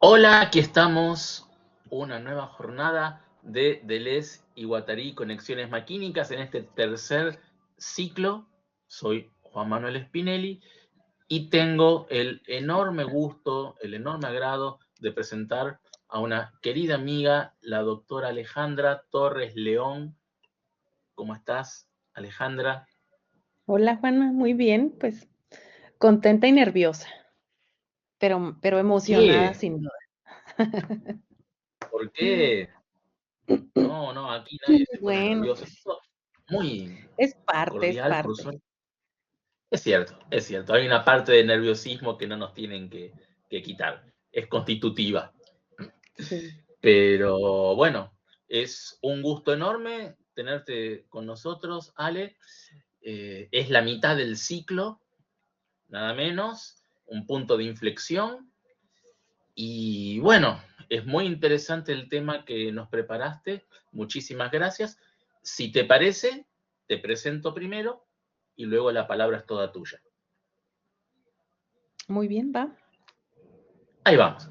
Hola, aquí estamos, una nueva jornada de Deleuze y Guattari Conexiones Maquínicas en este tercer ciclo. Soy Juan Manuel Spinelli y tengo el enorme gusto, el enorme agrado de presentar a una querida amiga, la doctora Alejandra Torres León. ¿Cómo estás, Alejandra? Hola Juana, muy bien, pues contenta y nerviosa, pero ¿Por emocionada qué? sin duda. ¿Por qué? No, no, aquí nadie se pone Bueno, nervioso. pues Muy es parte, es cordial, por parte. suerte. Es cierto, es cierto. Hay una parte de nerviosismo que no nos tienen que quitar. Es constitutiva. Sí. Pero bueno, es un gusto enorme tenerte con nosotros, Ale. Es la mitad del ciclo, nada menos, un punto de inflexión. Y bueno, es muy interesante el tema que nos preparaste. Muchísimas gracias. Si te parece, te presento primero y luego la palabra es toda tuya. Muy bien, va. Ahí vamos.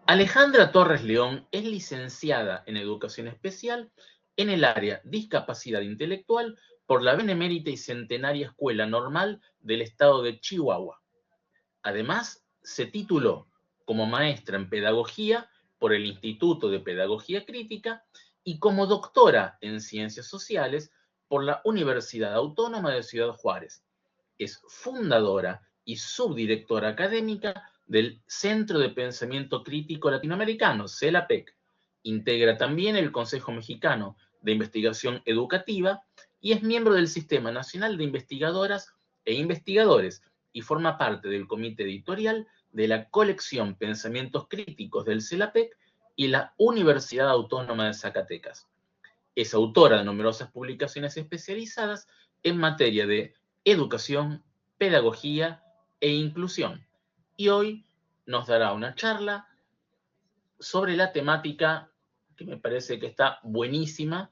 Alejandra Torres León es licenciada en Educación Especial en el área Discapacidad Intelectual por la Benemérita y Centenaria Escuela Normal del Estado de Chihuahua. Además, se tituló como maestra en Pedagogía por el Instituto de Pedagogía Crítica y como doctora en Ciencias Sociales por la Universidad Autónoma de Ciudad Juárez. Es fundadora y subdirectora académica del Centro de Pensamiento Crítico Latinoamericano, CELAPEC. Integra también el Consejo Mexicano de Investigación Educativa y es miembro del Sistema Nacional de Investigadoras e Investigadores y forma parte del comité editorial de la colección Pensamientos Críticos del CELAPEC y la Universidad Autónoma de Zacatecas. Es autora de numerosas publicaciones especializadas en materia de educación, pedagogía e inclusión. Y hoy nos dará una charla sobre la temática que me parece que está buenísima,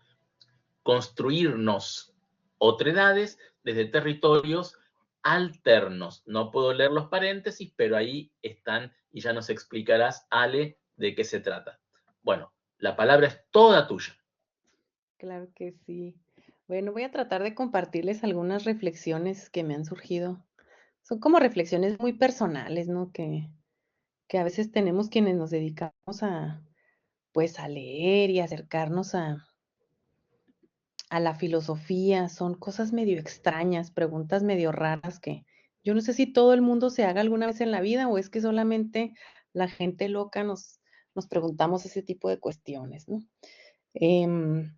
construirnos otredades desde territorios alternos. No puedo leer los paréntesis, pero ahí están y ya nos explicarás, Ale, de qué se trata. Bueno, la palabra es toda tuya. Claro que sí. Bueno, voy a tratar de compartirles algunas reflexiones que me han surgido. Son como reflexiones muy personales, ¿no? Que a veces tenemos quienes nos dedicamos pues, a leer y acercarnos a la filosofía. Son cosas medio extrañas, preguntas medio raras que yo no sé si todo el mundo se haga alguna vez en la vida o es que solamente la gente loca nos preguntamos ese tipo de cuestiones, ¿no? Em,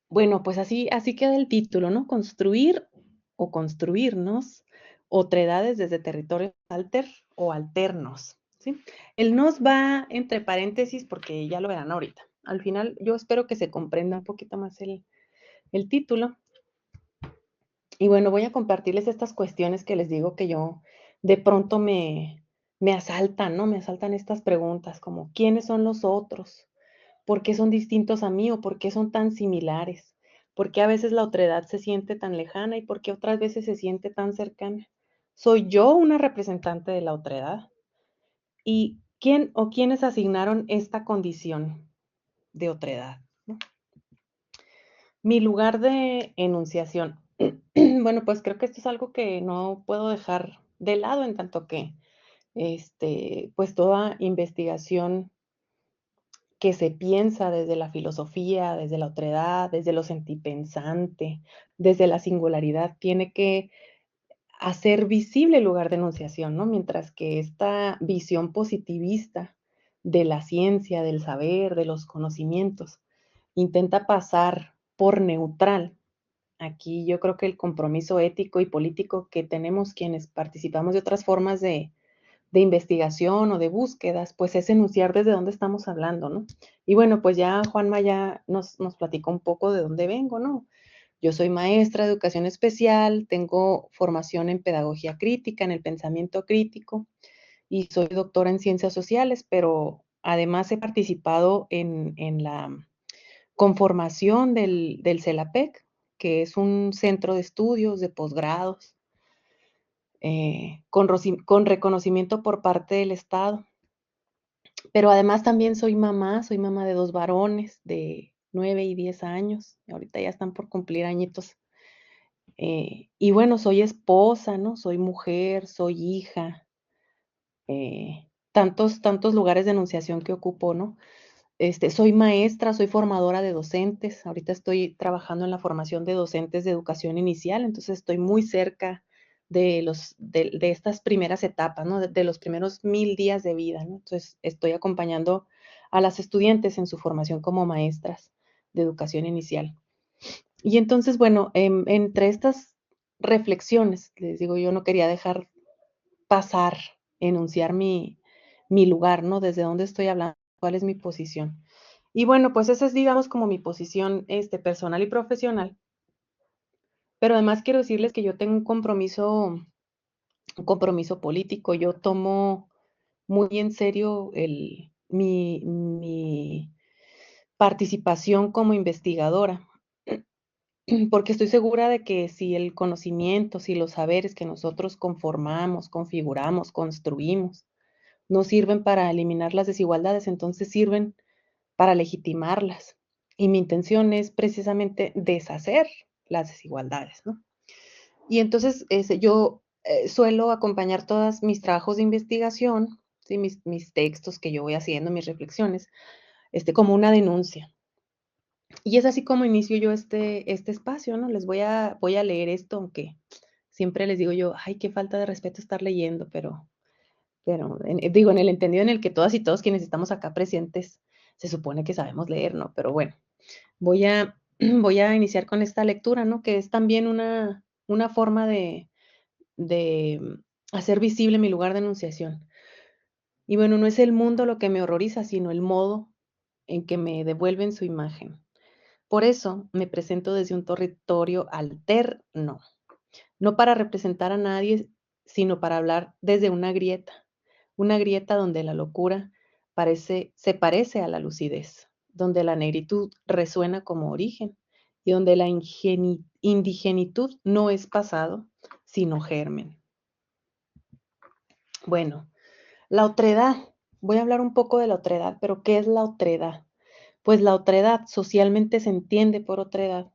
bueno, pues así queda el título, ¿no? Construir o construirnos otredades desde territorios alter o alternos, ¿sí? El nos va entre paréntesis porque ya lo verán ahorita. Al final, yo espero que se comprenda un poquito más el título. Y bueno, voy a compartirles estas cuestiones que les digo que yo de pronto me asaltan, ¿no? Me asaltan estas preguntas como, ¿quiénes son los otros? ¿Por qué son distintos a mí o por qué son tan similares? ¿Por qué a veces la otredad se siente tan lejana y por qué otras veces se siente tan cercana? ¿Soy yo una representante de la otredad? ¿Y quién o quiénes asignaron esta condición de otredad? ¿No? Mi lugar de enunciación. Bueno, pues creo que esto es algo que no puedo dejar de lado en tanto que, pues toda investigación que se piensa desde la filosofía, desde la otredad, desde lo sentipensante, desde la singularidad, tiene que hacer visible el lugar de enunciación, ¿no? Mientras que esta visión positivista de la ciencia, del saber, de los conocimientos, intenta pasar por neutral. Aquí yo creo que el compromiso ético y político que tenemos quienes participamos de otras formas de investigación o de búsquedas, pues es enunciar desde dónde estamos hablando, ¿no? Y bueno, pues ya Juanma ya nos platicó un poco de dónde vengo, ¿no? Yo soy maestra de educación especial, tengo formación en pedagogía crítica, en el pensamiento crítico, y soy doctora en ciencias sociales, pero además he participado en la conformación del CELAPEC, que es un centro de estudios, de posgrados, con reconocimiento por parte del Estado. Pero además también soy mamá de 2 varones de 9 y 10 años, ahorita ya están por cumplir añitos. Y bueno, soy esposa, ¿no? Soy mujer, soy hija, tantos lugares de enunciación que ocupo, ¿no? Soy maestra, soy formadora de docentes. Ahorita estoy trabajando en la formación de docentes de educación inicial, entonces estoy muy cerca de estas primeras etapas, ¿no? De los primeros 1000 días de vida, ¿no? Entonces estoy acompañando a las estudiantes en su formación como maestras de educación inicial. Y entonces, bueno, entre estas reflexiones, les digo, yo no quería dejar pasar, enunciar mi lugar, ¿no? Desde dónde estoy hablando, cuál es mi posición. Y bueno, pues esa es, digamos, como mi posición, personal y profesional. Pero además quiero decirles que yo tengo un compromiso político. Yo tomo muy en serio mi participación como investigadora, porque estoy segura de que si el conocimiento, si los saberes que nosotros conformamos, configuramos, construimos, no sirven para eliminar las desigualdades, entonces sirven para legitimarlas. Y mi intención es precisamente deshacer las desigualdades, ¿no? Y entonces yo suelo acompañar todos mis trabajos de investigación, ¿sí? Mis textos que yo voy haciendo, mis reflexiones, como una denuncia. Y es así como inicio yo este espacio, ¿no? Voy a leer esto, aunque siempre les digo yo, ay, qué falta de respeto estar leyendo, pero digo, en el entendido en el que todas y todos quienes estamos acá presentes se supone que sabemos leer, ¿no? Pero bueno, voy a iniciar con esta lectura, ¿no? Que es también una forma de hacer visible mi lugar de enunciación. Y bueno, no es el mundo lo que me horroriza, sino el modo en que me devuelven su imagen. Por eso me presento desde un territorio alterno, no para representar a nadie, sino para hablar desde una grieta donde la locura se parece a la lucidez, donde la negritud resuena como origen y donde la indigenitud no es pasado, sino germen. Bueno, la otredad. Voy a hablar un poco de la otredad, pero ¿qué es la otredad? Pues la otredad socialmente se entiende por otredad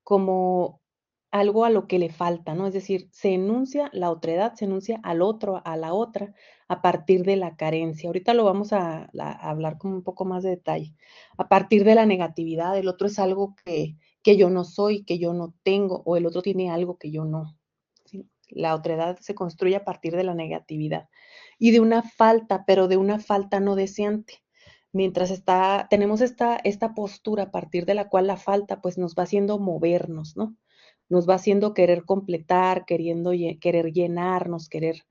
como algo a lo que le falta, ¿no? Es decir, se enuncia la otredad, se enuncia al otro, a la otra, a partir de la carencia. Ahorita lo vamos a hablar con un poco más de detalle. A partir de la negatividad, el otro es algo que yo no soy, que yo no tengo, o el otro tiene algo que yo no. ¿Sí? La otredad se construye a partir de la negatividad y de una falta, pero de una falta no deseante. Mientras tenemos esta postura a partir de la cual la falta pues nos va haciendo movernos, ¿no? Nos va haciendo querer completar, querer llenarnos, querer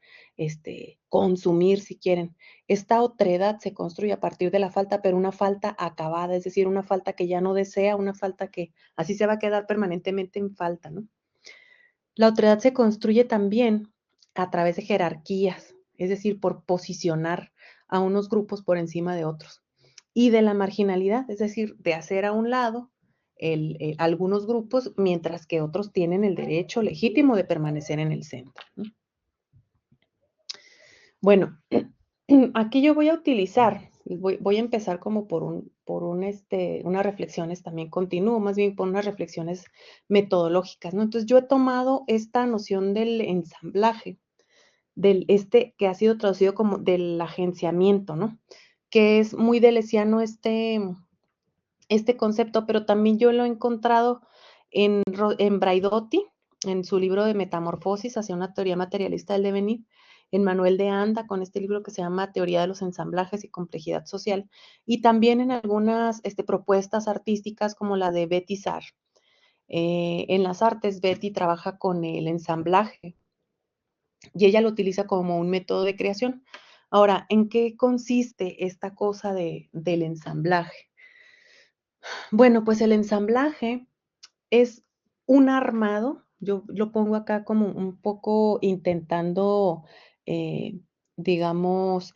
consumir si quieren. Esta otredad se construye a partir de la falta, pero una falta acabada, es decir, una falta que ya no desea, una falta que así se va a quedar permanentemente en falta, ¿no? La otredad se construye también a través de jerarquías, es decir, por posicionar a unos grupos por encima de otros. Y de la marginalidad, es decir, de hacer a un lado algunos grupos, mientras que otros tienen el derecho legítimo de permanecer en el centro, ¿no? Bueno, aquí yo voy a utilizar, voy a empezar como unas reflexiones también, continúo más bien por unas reflexiones metodológicas, ¿no? Entonces yo he tomado esta noción del ensamblaje, que ha sido traducido como del agenciamiento, ¿no? Que es muy deleuziano este concepto, pero también yo lo he encontrado en Braidotti, en su libro de Metamorfosis hacia una teoría materialista del devenir, en Manuel de Anda, con este libro que se llama Teoría de los ensamblajes y complejidad social, y también en algunas propuestas artísticas como la de Betty Saar. En las artes, Betty trabaja con el ensamblaje y ella lo utiliza como un método de creación. Ahora, ¿en qué consiste esta cosa del ensamblaje? Bueno, pues el ensamblaje es un armado, yo lo pongo acá como un poco intentando, eh, digamos,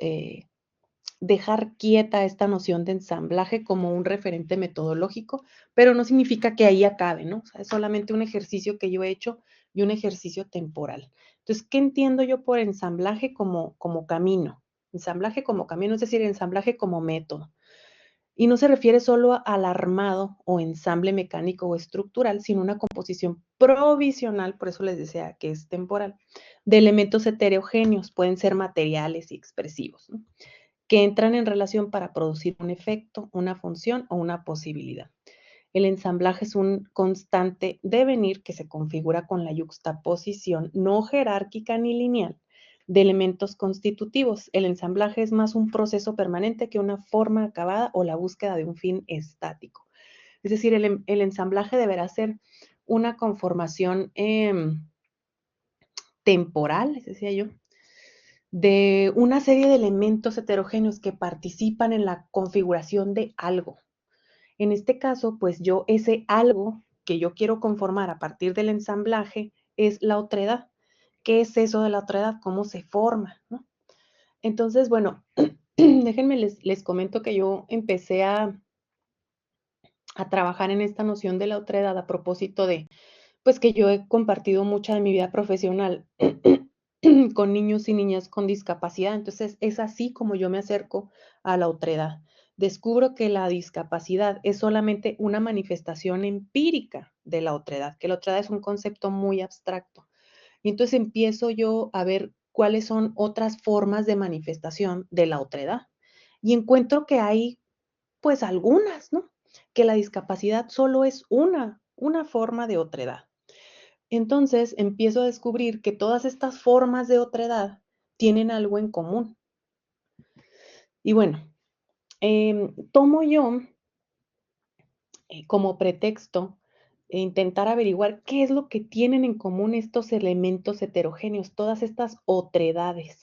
dejar quieta esta noción de ensamblaje como un referente metodológico, pero no significa que ahí acabe, ¿no? O sea, es solamente un ejercicio que yo he hecho y un ejercicio temporal. Entonces, ¿qué entiendo yo por ensamblaje como camino? Ensamblaje como camino, es decir, ensamblaje como método. Y no se refiere solo al armado o ensamble mecánico o estructural, sino una composición provisional, por eso les decía que es temporal, de elementos heterogéneos, pueden ser materiales y expresivos, ¿no? Que entran en relación para producir un efecto, una función o una posibilidad. El ensamblaje es un constante devenir que se configura con la yuxtaposición no jerárquica ni lineal de elementos constitutivos. El ensamblaje es más un proceso permanente que una forma acabada o la búsqueda de un fin estático. Es decir, el ensamblaje deberá ser una conformación temporal, les decía yo, de una serie de elementos heterogéneos que participan en la configuración de algo. En este caso, pues yo ese algo que yo quiero conformar a partir del ensamblaje es la otredad. ¿Qué es eso de la otredad? ¿Cómo se forma? ¿No? Entonces, bueno, déjenme les comento que yo empecé a trabajar en esta noción de la otredad a propósito de, pues que yo he compartido mucha de mi vida profesional con niños y niñas con discapacidad. Entonces, es así como yo me acerco a la otredad. Descubro que la discapacidad es solamente una manifestación empírica de la otredad, que la otredad es un concepto muy abstracto. Y entonces empiezo yo a ver cuáles son otras formas de manifestación de la otredad. Y encuentro que hay, pues, algunas, ¿no? Que la discapacidad solo es una forma de otredad. Entonces empiezo a descubrir que todas estas formas de otredad tienen algo en común. Y bueno, tomo yo como pretexto intentar averiguar qué es lo que tienen en común estos elementos heterogéneos, todas estas otredades.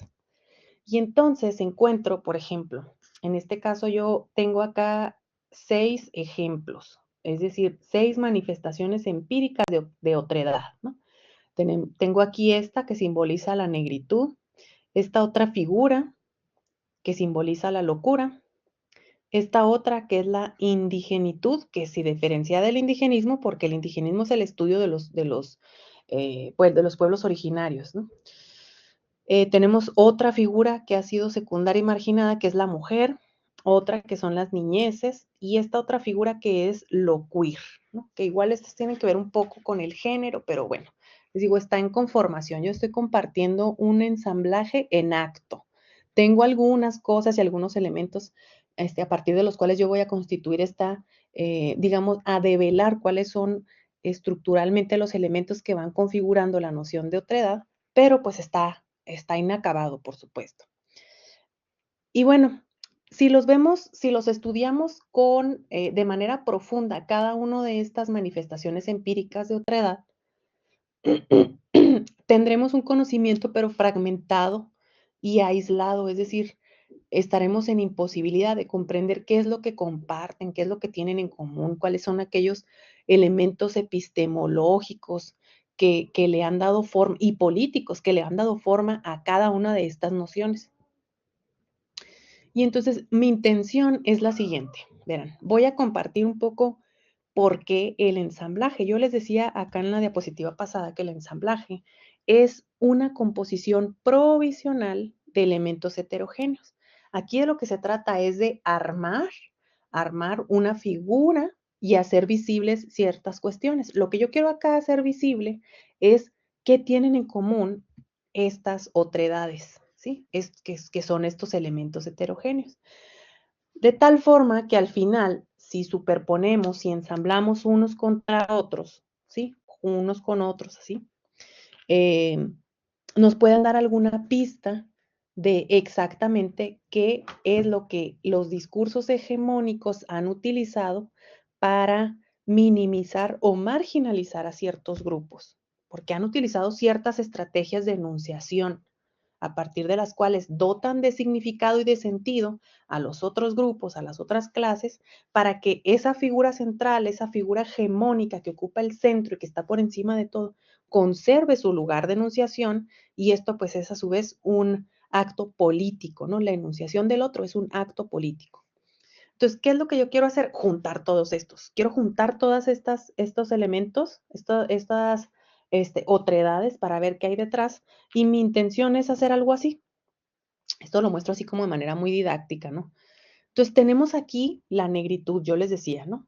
Y entonces encuentro, por ejemplo, en este caso yo tengo acá 6 ejemplos, es decir, 6 manifestaciones empíricas de otredad, ¿no? Tengo aquí esta que simboliza la negritud, esta otra figura que simboliza la locura, esta otra que es la indigenitud, que se diferencia del indigenismo porque el indigenismo es el estudio pues, de los pueblos originarios, ¿no? Tenemos otra figura que ha sido secundaria y marginada, que es la mujer, otra que son las niñeces, y esta otra figura que es lo queer, ¿no? Que igual estas tienen que ver un poco con el género, pero bueno, les digo, está en conformación. Yo estoy compartiendo un ensamblaje en acto. Tengo algunas cosas y algunos elementos a partir de los cuales yo voy a constituir digamos, a develar cuáles son estructuralmente los elementos que van configurando la noción de otredad, pero pues está inacabado, por supuesto. Y bueno, si los vemos, si los estudiamos de manera profunda cada una de estas manifestaciones empíricas de otredad, tendremos un conocimiento pero fragmentado y aislado, es decir, estaremos en imposibilidad de comprender qué es lo que comparten, qué es lo que tienen en común, cuáles son aquellos elementos epistemológicos que le han dado forma, y políticos que le han dado forma a cada una de estas nociones. Y entonces mi intención es la siguiente. Verán, voy a compartir un poco por qué el ensamblaje. Yo les decía acá en la diapositiva pasada que el ensamblaje es una composición provisional de elementos heterogéneos. Aquí de lo que se trata es de armar una figura y hacer visibles ciertas cuestiones. Lo que yo quiero acá hacer visible es qué tienen en común estas otredades, ¿sí? Que son estos elementos heterogéneos. De tal forma que al final, si superponemos y ensamblamos unos contra otros, ¿sí? Unos con otros, así, eh, nos pueden dar alguna pista de exactamente qué es lo que los discursos hegemónicos han utilizado para minimizar o marginalizar a ciertos grupos, porque han utilizado ciertas estrategias de enunciación a partir de las cuales dotan de significado y de sentido a los otros grupos, a las otras clases, para que esa figura central, esa figura hegemónica que ocupa el centro y que está por encima de todo, conserve su lugar de enunciación, y esto pues es a su vez un acto político, ¿no? La enunciación del otro es un acto político. Entonces, ¿qué es lo que yo quiero hacer? Juntar todos estos. Quiero juntar todas estos elementos, estas otredades para ver qué hay detrás. Y mi intención es hacer algo así. Esto lo muestro así como de manera muy didáctica, ¿no? Entonces tenemos aquí la negritud, yo les decía, ¿no?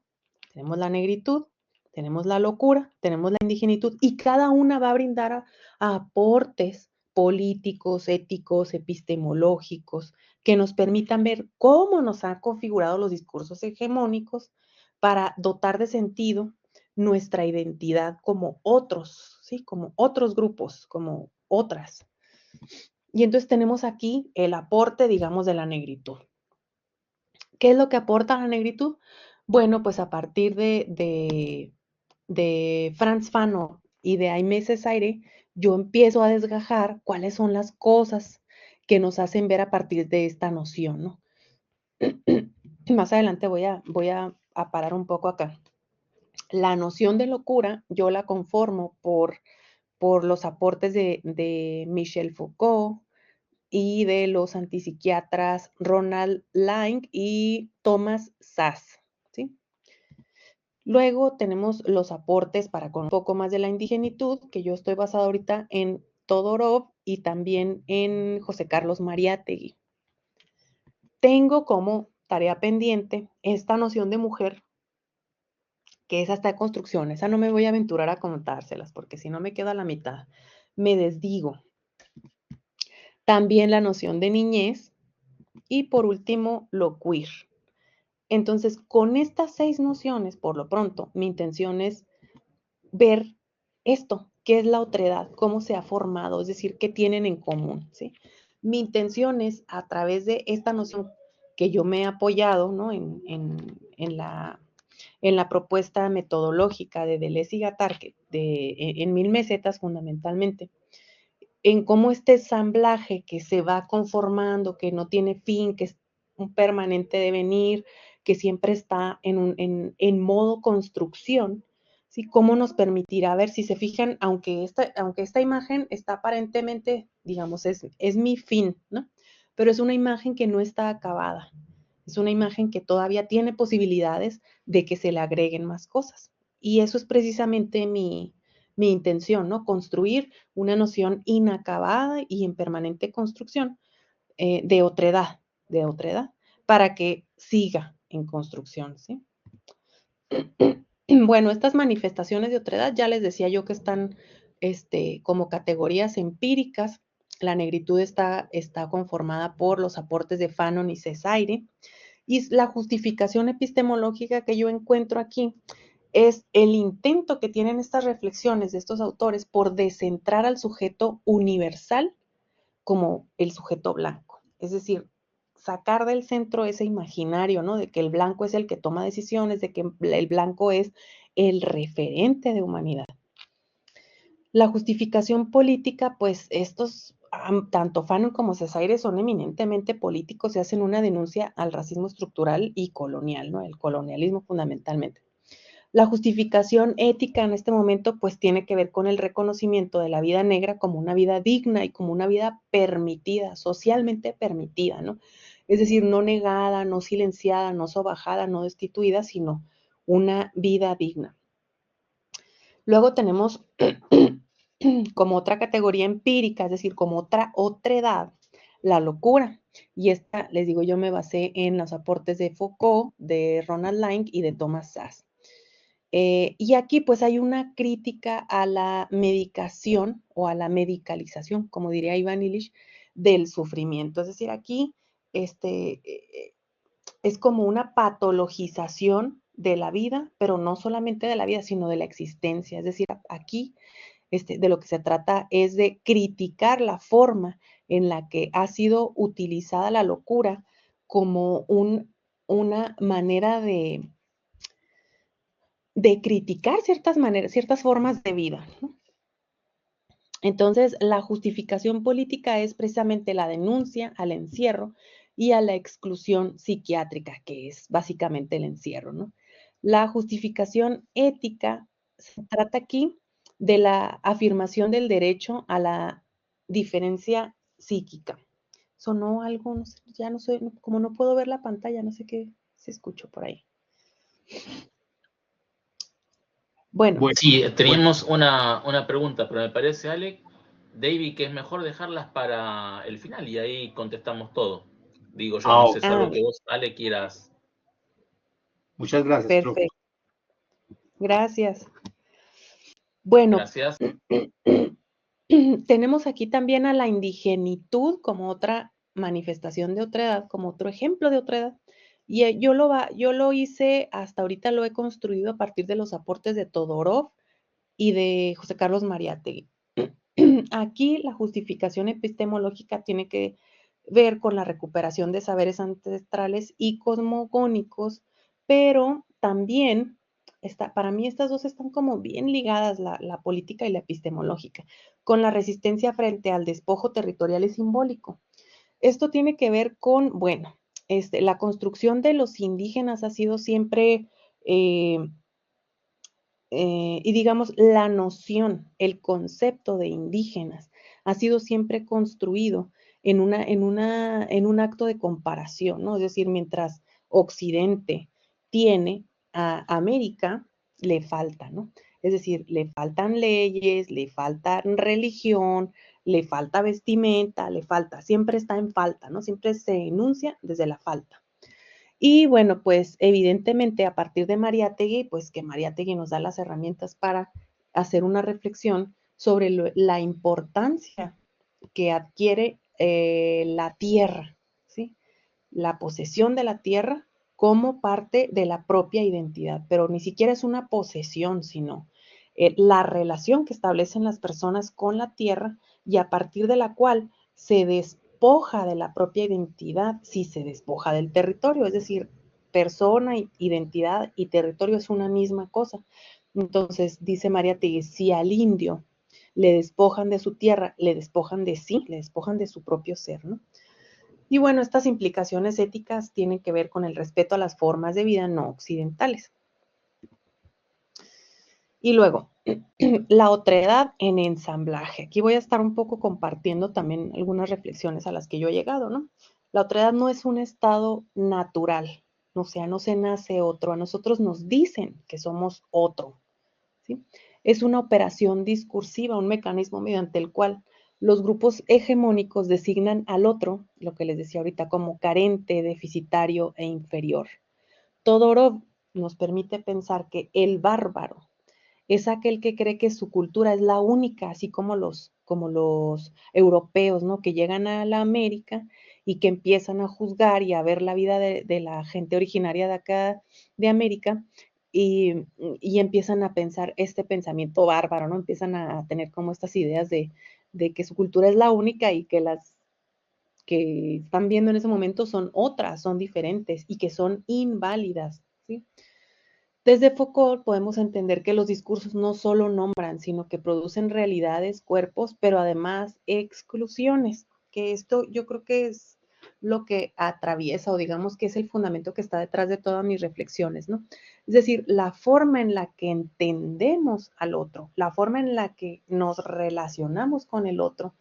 Tenemos la negritud, tenemos la locura, tenemos la indigenitud y cada una va a brindar a aportes políticos, éticos, epistemológicos, que nos permitan ver cómo nos han configurado los discursos hegemónicos para dotar de sentido nuestra identidad como otros, ¿sí? Como otros grupos, como otras. Y entonces tenemos aquí el aporte, digamos, de la negritud. ¿Qué es lo que aporta la negritud? Bueno, pues a partir de Frantz Fanon y de Aimé Césaire, yo empiezo a desgajar cuáles son las cosas que nos hacen ver a partir de esta noción, ¿no? Más adelante voy a parar un poco acá. La noción de locura yo la conformo por los aportes de Michel Foucault y de los antipsiquiatras Ronald Lang y Thomas Szasz, ¿sí? Luego tenemos los aportes para con un poco más de la indigenitud, que yo estoy basada ahorita en Todorov y también en José Carlos Mariátegui. Tengo como tarea pendiente esta noción de mujer, que esa está en construcción, esa no me voy a aventurar a contárselas, porque si no me quedo a la mitad, me desdigo. También la noción de niñez y por último lo queer. Entonces, con estas 6 nociones, por lo pronto, mi intención es ver esto, qué es la otredad, cómo se ha formado, es decir, qué tienen en común, ¿sí? Mi intención es, a través de esta noción que yo me he apoyado, ¿no? En la propuesta metodológica de Deleuze y Guattard, en 1000 mesetas fundamentalmente, en cómo este ensamblaje que se va conformando, que no tiene fin, que es un permanente devenir, que siempre está en modo construcción, ¿sí? ¿Cómo nos permitirá ver? Si se fijan, aunque esta imagen está aparentemente, digamos, es mi fin, ¿no? Pero es una imagen que no está acabada. Es una imagen que todavía tiene posibilidades de que se le agreguen más cosas. Y eso es precisamente mi intención, ¿no? Construir una noción inacabada y en permanente construcción de otredad, para que siga en construcción, ¿sí? Bueno, estas manifestaciones de otredad ya les decía yo que están como categorías empíricas. La negritud está conformada por los aportes de Fanon y Césaire, y la justificación epistemológica que yo encuentro aquí es el intento que tienen estas reflexiones de estos autores por descentrar al sujeto universal como el sujeto blanco. Es decir, sacar del centro ese imaginario, ¿no? De que el blanco es el que toma decisiones, de que el blanco es el referente de humanidad. La justificación política, pues estos, tanto Fanon como Césaire son eminentemente políticos y hacen una denuncia al racismo estructural y colonial, ¿no? El colonialismo fundamentalmente. La justificación ética en este momento pues tiene que ver con el reconocimiento de la vida negra como una vida digna y como una vida permitida, socialmente permitida, ¿no? Es decir, no negada, no silenciada, no sobajada, no destituida, sino una vida digna. Luego tenemos como otra categoría empírica, es decir, como otra edad, la locura. Y esta, les digo, yo me basé en los aportes de Foucault, de Ronald Lang y de Thomas Szasz. Y aquí pues hay una crítica a la medicación o a la medicalización, como diría Ivan Illich, del sufrimiento. Es decir, aquí es como una patologización de la vida, pero no solamente de la vida, sino de la existencia. Es decir, aquí de lo que se trata es de criticar la forma en la que ha sido utilizada la locura como una manera de criticar ciertas formas de vida, ¿no? Entonces, la justificación política es precisamente la denuncia al encierro y a la exclusión psiquiátrica, que es básicamente el encierro, ¿no? La justificación ética se trata aquí de la afirmación del derecho a la diferencia psíquica. Sonó algo, no sé, ya no sé, como no puedo ver la pantalla, no sé qué se escuchó por ahí. Bueno, Sí, teníamos una pregunta, pero me parece, Alec, David, que es mejor dejarlas para el final y ahí contestamos todo. Digo yo, no sé, salvo que vos, Alec, quieras. Muchas gracias, profe. perfecto. Gracias. Bueno, Gracias. tenemos aquí también a la indigenitud como otra manifestación de otra edad, como otro ejemplo de otra edad. Y yo lo hice, hasta ahorita lo he construido a partir de los aportes de Todorov y de José Carlos Mariátegui. Aquí la justificación epistemológica tiene que ver con la recuperación de saberes ancestrales y cosmogónicos, pero también para mí estas dos están como bien ligadas, la política y la epistemológica, con la resistencia frente al despojo territorial y simbólico. Esto tiene que ver con, bueno, la construcción de los indígenas ha sido siempre y digamos, la noción, el concepto de indígenas ha sido siempre construido en un acto de comparación, ¿no? Es decir, mientras Occidente tiene a América, le falta, ¿no? Es decir, le faltan leyes, le falta religión, le falta vestimenta, le falta, siempre está en falta, ¿no? Siempre se enuncia desde la falta. Y bueno, pues evidentemente a partir de Mariátegui, pues que Mariátegui nos da las herramientas para hacer una reflexión sobre la importancia que adquiere la tierra, ¿sí? La posesión de la tierra como parte de la propia identidad, pero ni siquiera es una posesión, sino la relación que establecen las personas con la tierra y a partir de la cual se despoja de la propia identidad si se despoja del territorio, es decir, persona, identidad y territorio es una misma cosa. Entonces, dice Mariátegui, si al indio le despojan de su tierra, le despojan de sí, le despojan de su propio ser, ¿no? Y bueno, estas implicaciones éticas tienen que ver con el respeto a las formas de vida no occidentales. Y luego, la otredad en ensamblaje. Aquí voy a estar un poco compartiendo también algunas reflexiones a las que yo he llegado, ¿no? La otredad no es un estado natural, o sea, no se nace otro, a nosotros nos dicen que somos otro, ¿sí? Es una operación discursiva, un mecanismo mediante el cual los grupos hegemónicos designan al otro, lo que les decía ahorita, como carente, deficitario e inferior. Todorov nos permite pensar que el bárbaro es aquel que cree que su cultura es la única, así como los europeos, ¿no? Que llegan a la América y que empiezan a juzgar y a ver la vida de la gente originaria de acá, de América, y empiezan a pensar este pensamiento bárbaro, ¿no? Empiezan a tener como estas ideas de que su cultura es la única y que las que están viendo en ese momento son otras, son diferentes y que son inválidas, ¿sí? Desde Foucault podemos entender que los discursos no solo nombran, sino que producen realidades, cuerpos, pero además exclusiones, que esto yo creo que es lo que atraviesa o digamos que es el fundamento que está detrás de todas mis reflexiones, ¿no? Es decir, la forma en la que entendemos al otro, la forma en la que nos relacionamos con el otro,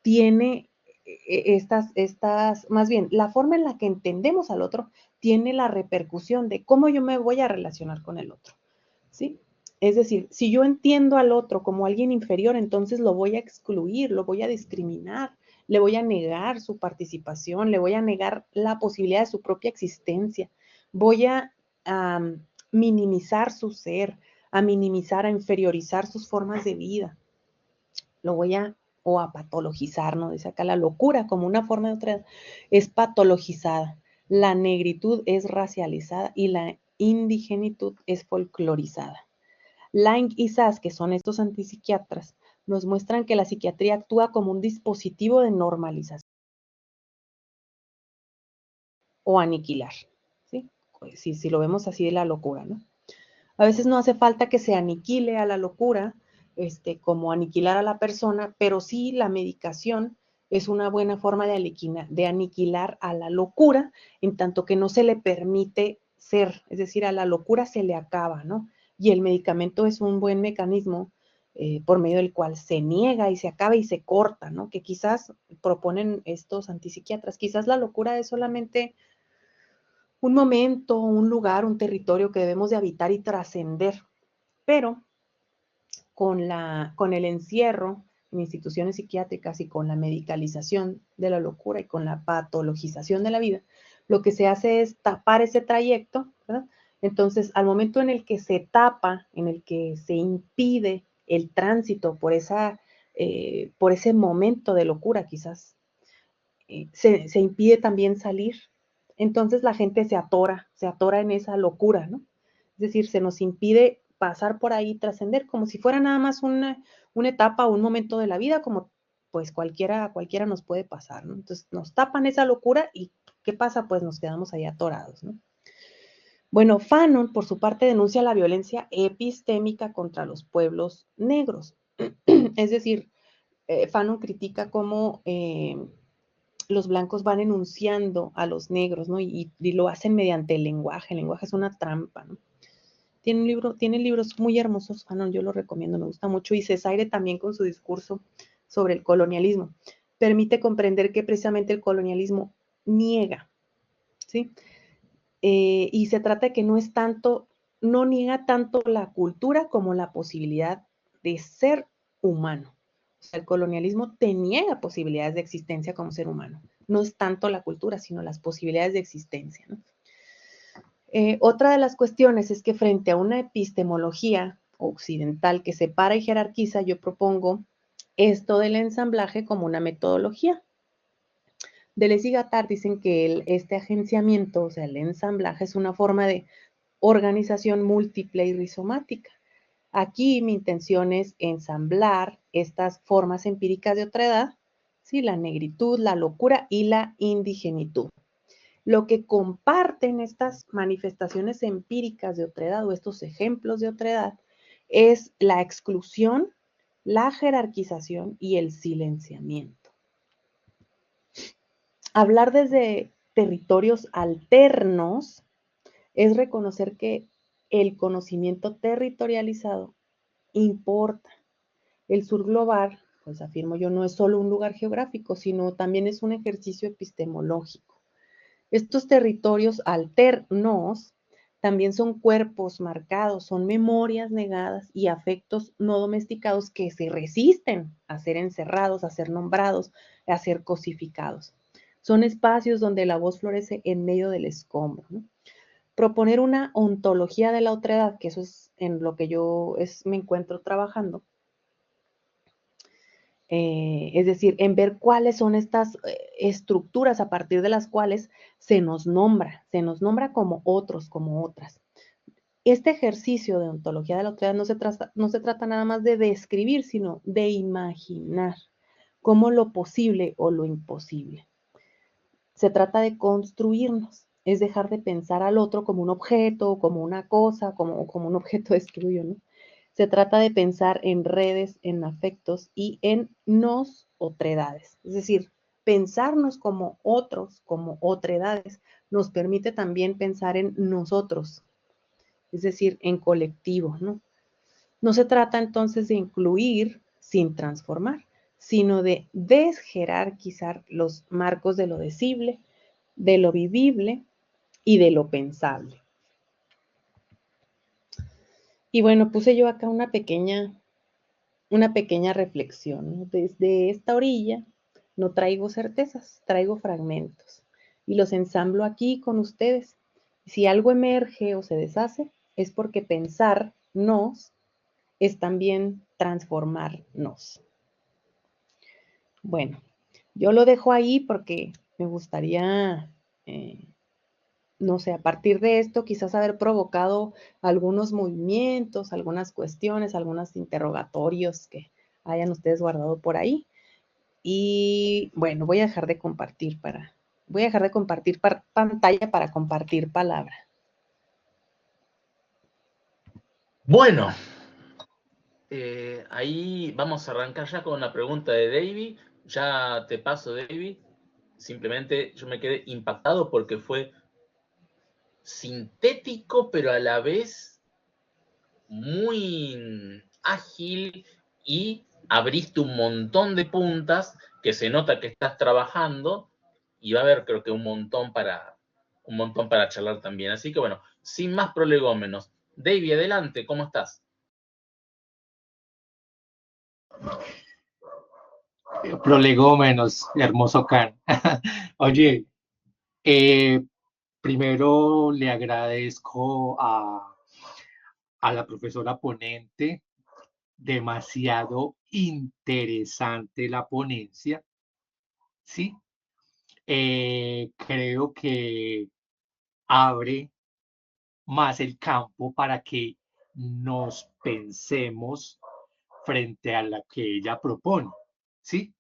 tiene más bien, la forma en la que entendemos al otro tiene la repercusión de cómo yo me voy a relacionar con el otro, ¿sí? Es decir, si yo entiendo al otro como alguien inferior, entonces lo voy a excluir, lo voy a discriminar, le voy a negar su participación, le voy a negar la posibilidad de su propia existencia, voy a minimizar su ser, a minimizar, a inferiorizar sus formas de vida, lo voy a patologizar, ¿no? Dice acá la locura como una forma de otra es patologizada, la negritud es racializada y la indigenitud es folclorizada. Lang y Sass, que son estos antipsiquiatras, nos muestran que la psiquiatría actúa como un dispositivo de normalización o aniquilar, ¿sí? Pues, si lo vemos así de la locura, ¿no? A veces no hace falta que se aniquile a la locura, como aniquilar a la persona, pero sí la medicación es una buena forma de aniquilar a la locura, en tanto que no se le permite ser, es decir, a la locura se le acaba, ¿no? Y el medicamento es un buen mecanismo por medio del cual se niega y se acaba y se corta, ¿no? Que quizás proponen estos antipsiquiatras, quizás la locura es solamente un momento, un lugar, un territorio que debemos de habitar y trascender, pero con el encierro en instituciones psiquiátricas y con la medicalización de la locura y con la patologización de la vida, lo que se hace es tapar ese trayecto, ¿verdad? Entonces, al momento en el que se tapa, en el que se impide el tránsito por ese momento de locura, quizás, se impide también salir. Entonces la gente se atora en esa locura, ¿no? Es decir, se nos impide pasar por ahí, trascender, como si fuera nada más una etapa o un momento de la vida, como pues cualquiera nos puede pasar, ¿no? Entonces nos tapan esa locura y ¿qué pasa? Pues nos quedamos ahí atorados, ¿no? Bueno, Fanon, por su parte, denuncia la violencia epistémica contra los pueblos negros. Es decir, Fanon critica cómo los blancos van enunciando a los negros, ¿no? Y lo hacen mediante el lenguaje. El lenguaje es una trampa, ¿no? Tiene libros muy hermosos, Fanon, yo lo recomiendo, me gusta mucho. Y Cesaire también con su discurso sobre el colonialismo. Permite comprender que precisamente el colonialismo niega, ¿sí? Y se trata de que no niega tanto la cultura como la posibilidad de ser humano. O sea, el colonialismo te niega posibilidades de existencia como ser humano. No es tanto la cultura, sino las posibilidades de existencia, ¿no? Otra de las cuestiones es que frente a una epistemología occidental que separa y jerarquiza, yo propongo esto del ensamblaje como una metodología. Deleuze y Guattard dicen que este agenciamiento, o sea, el ensamblaje, es una forma de organización múltiple y rizomática. Aquí mi intención es ensamblar estas formas empíricas de otredad, ¿sí? La negritud, la locura y la indigenitud. Lo que comparten estas manifestaciones empíricas de otredad o estos ejemplos de otredad es la exclusión, la jerarquización y el silenciamiento. Hablar desde territorios alternos es reconocer que el conocimiento territorializado importa. El sur global, pues afirmo yo, no es solo un lugar geográfico, sino también es un ejercicio epistemológico. Estos territorios alternos también son cuerpos marcados, son memorias negadas y afectos no domesticados que se resisten a ser encerrados, a ser nombrados, a ser cosificados. Son espacios donde la voz florece en medio del escombro, ¿no? Proponer una ontología de la otredad, que eso es en lo que yo me encuentro trabajando, es decir, en ver cuáles son estas estructuras a partir de las cuales se nos nombra como otros, como otras. Este ejercicio de ontología de la otredad no se trata nada más de describir, sino de imaginar como lo posible o lo imposible. Se trata de construirnos, es dejar de pensar al otro como un objeto, como una cosa, como un objeto de estudio, ¿no? Se trata de pensar en redes, en afectos y en nos otredades. Es decir, pensarnos como otros, como otredades, nos permite también pensar en nosotros, es decir, en colectivo, ¿no? No se trata entonces de incluir sin transformar, sino de desjerarquizar los marcos de lo decible, de lo vivible y de lo pensable. Y bueno, puse yo acá una pequeña reflexión, ¿no? Desde esta orilla no traigo certezas, traigo fragmentos y los ensamblo aquí con ustedes. Si algo emerge o se deshace, es porque pensarnos es también transformarnos. Bueno, yo lo dejo ahí porque me gustaría, no sé, a partir de esto quizás haber provocado algunos movimientos, algunas cuestiones, algunos interrogatorios que hayan ustedes guardado por ahí. Y bueno, voy a dejar de compartir pantalla para compartir palabra. Bueno, ahí vamos a arrancar ya con la pregunta de David. Ya te paso, David. Simplemente yo me quedé impactado porque fue sintético, pero a la vez muy ágil y abriste un montón de puntas que se nota que estás trabajando y va a haber, creo que, un montón para charlar también. Así que bueno, sin más prolegómenos. David, adelante, ¿cómo estás? Prolegómenos, hermoso Can. Oye, eh, primero le agradezco a la profesora ponente, demasiado interesante la ponencia, ¿sí? Creo que abre más el campo para que nos pensemos frente a la que ella propone, ¿sí?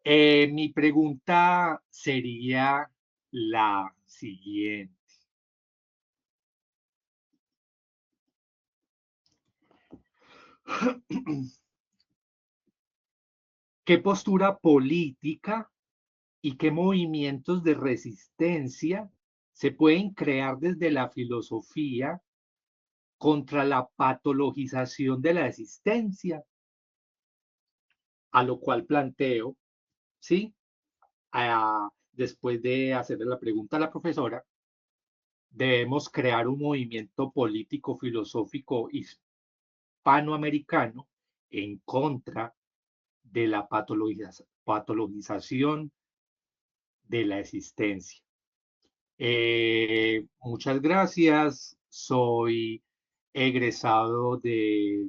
Mi pregunta sería la siguiente. ¿Qué postura política y qué movimientos de resistencia se pueden crear desde la filosofía contra la patologización de la existencia? A lo cual planteo, ¿sí? Después de hacerle la pregunta a la profesora, debemos crear un movimiento político filosófico hispanoamericano en contra de la patologización de la existencia. Muchas gracias. Soy egresado de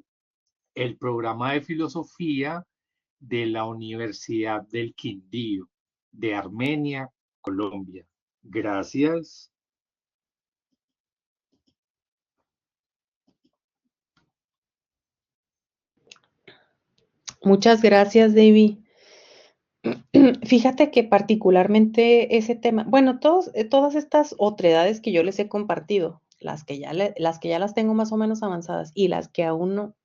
el programa de filosofía de la Universidad del Quindío, de Armenia, Colombia. Gracias. Muchas gracias, David. Fíjate que particularmente ese tema, bueno, todas estas otredades que yo les he compartido, las que ya las tengo más o menos avanzadas y las que aún no,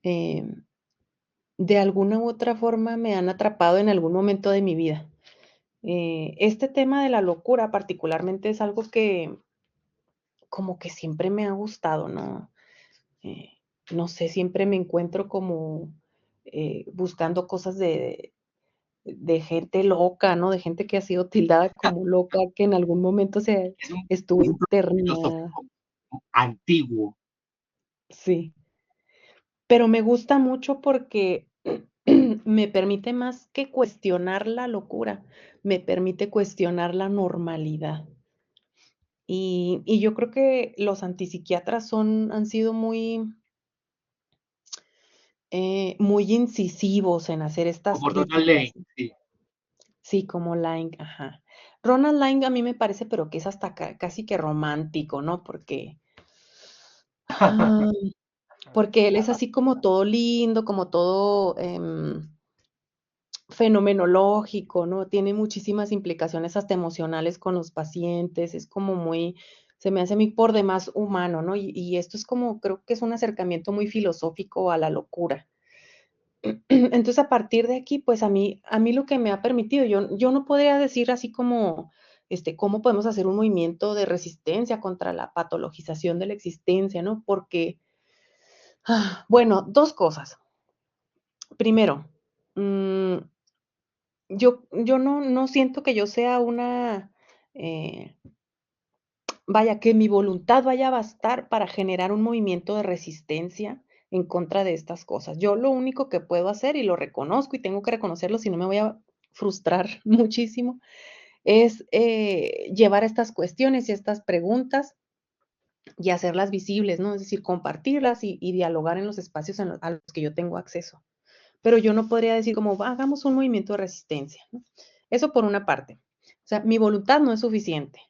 eh, de alguna u otra forma me han atrapado en algún momento de mi vida. Este tema de la locura particularmente es algo que como que siempre me ha gustado, ¿no? Eh, no sé, siempre me encuentro como buscando cosas de gente loca, ¿no? De gente que ha sido tildada como loca, que en algún momento se Es un, estuvo es un proceso internada. filosófico antiguo. Sí, pero me gusta mucho porque me permite más que cuestionar la locura, me permite cuestionar la normalidad. Y yo creo que los antipsiquiatras han sido muy incisivos en hacer estas Como Ronald críticas. Lane, sí. Sí, como Laing, ajá. Ronald Laing a mí me parece, pero que es hasta casi que romántico, ¿no? Ah, porque él es así como todo lindo, como todo fenomenológico, ¿no? Tiene muchísimas implicaciones hasta emocionales con los pacientes, es como se me hace a mí por demás humano, ¿no? Y esto es como, creo que es un acercamiento muy filosófico a la locura. Entonces, a partir de aquí, pues a mí lo que me ha permitido, yo no podría decir así como, cómo podemos hacer un movimiento de resistencia contra la patologización de la existencia, ¿no? Porque, bueno, dos cosas. Primero, mm, yo no siento que yo sea eh, vaya, que mi voluntad vaya a bastar para generar un movimiento de resistencia en contra de estas cosas. Yo lo único que puedo hacer, y lo reconozco y tengo que reconocerlo, si no me voy a frustrar muchísimo, es llevar estas cuestiones y estas preguntas y hacerlas visibles, ¿no? Es decir, compartirlas y dialogar en los espacios a los que yo tengo acceso. Pero yo no podría decir como, hagamos un movimiento de resistencia, ¿no? Eso por una parte. O sea, mi voluntad no es suficiente.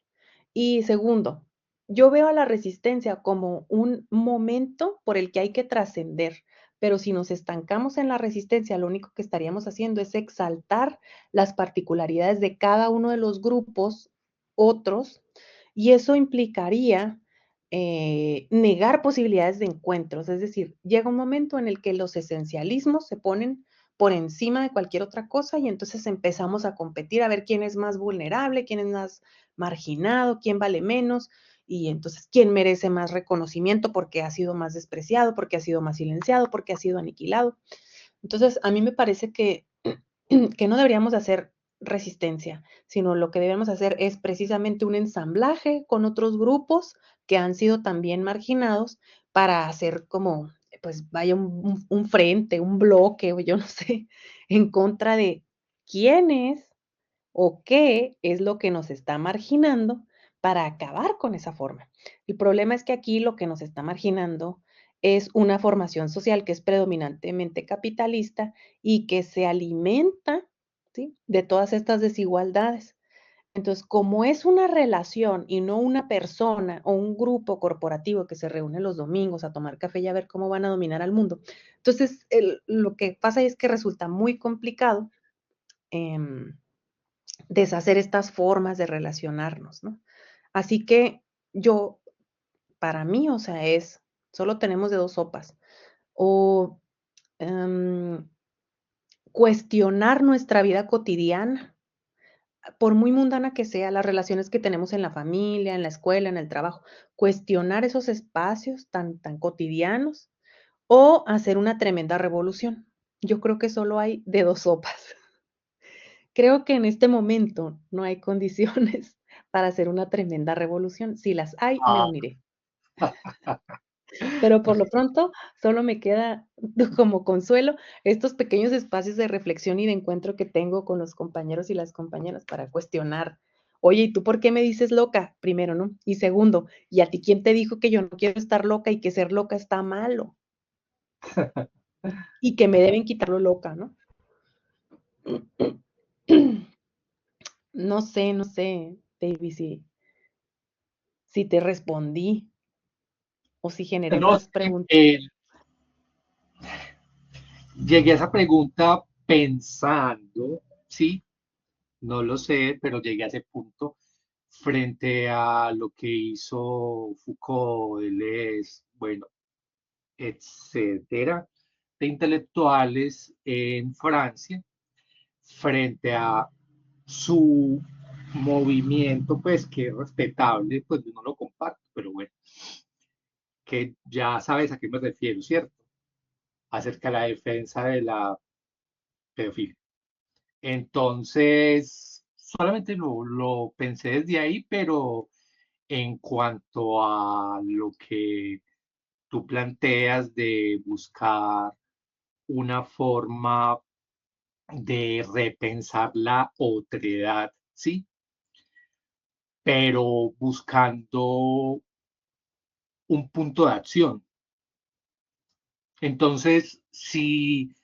Y segundo, yo veo a la resistencia como un momento por el que hay que trascender, pero si nos estancamos en la resistencia, lo único que estaríamos haciendo es exaltar las particularidades de cada uno de los grupos otros, y eso implicaría negar posibilidades de encuentros. Es decir, llega un momento en el que los esencialismos se ponen por encima de cualquier otra cosa y entonces empezamos a competir a ver quién es más vulnerable, quién es más marginado, quién vale menos y entonces quién merece más reconocimiento porque ha sido más despreciado, porque ha sido más silenciado, porque ha sido aniquilado. Entonces, a mí me parece que no deberíamos hacer resistencia, sino lo que debemos hacer es precisamente un ensamblaje con otros grupos que han sido también marginados para hacer como pues vaya un frente, un bloque, o yo no sé, en contra de quién es o qué es lo que nos está marginando para acabar con esa forma. El problema es que aquí lo que nos está marginando es una formación social que es predominantemente capitalista y que se alimenta, ¿sí?, de todas estas desigualdades. Entonces, como es una relación y no una persona o un grupo corporativo que se reúne los domingos a tomar café y a ver cómo van a dominar al mundo, entonces lo que pasa es que resulta muy complicado em, deshacer estas formas de relacionarnos, ¿no? Así que yo, para mí, o sea, solo tenemos de dos sopas. O em, cuestionar nuestra vida cotidiana, por muy mundana que sea, las relaciones que tenemos en la familia, en la escuela, en el trabajo, cuestionar esos espacios tan cotidianos o hacer una tremenda revolución. Yo creo que solo hay de dos sopas. Creo que en este momento no hay condiciones para hacer una tremenda revolución. Si las hay, me Ah, uniré. Pero por lo pronto, solo me queda como consuelo estos pequeños espacios de reflexión y de encuentro que tengo con los compañeros y las compañeras para cuestionar. Oye, ¿y tú por qué me dices loca? Primero, ¿no? Y segundo, ¿y a ti quién te dijo que yo no quiero estar loca y que ser loca está malo? Y que me deben quitar lo loca, ¿no? No sé, David, si te respondí o si generé no, más preguntas. llegué a esa pregunta pensando, sí, no lo sé, pero llegué a ese punto frente a lo que hizo Foucault, Deleuze, bueno, etcétera, de intelectuales en Francia, frente a su movimiento, pues que es respetable, pues yo no lo comparto, pero bueno, que ya sabes a qué me refiero, ¿cierto? Acerca de la defensa de la pedofilia. Entonces, solamente lo pensé desde ahí, pero en cuanto a lo que tú planteas de buscar una forma de repensar la otredad, ¿sí? Pero buscando un punto de acción. Entonces, si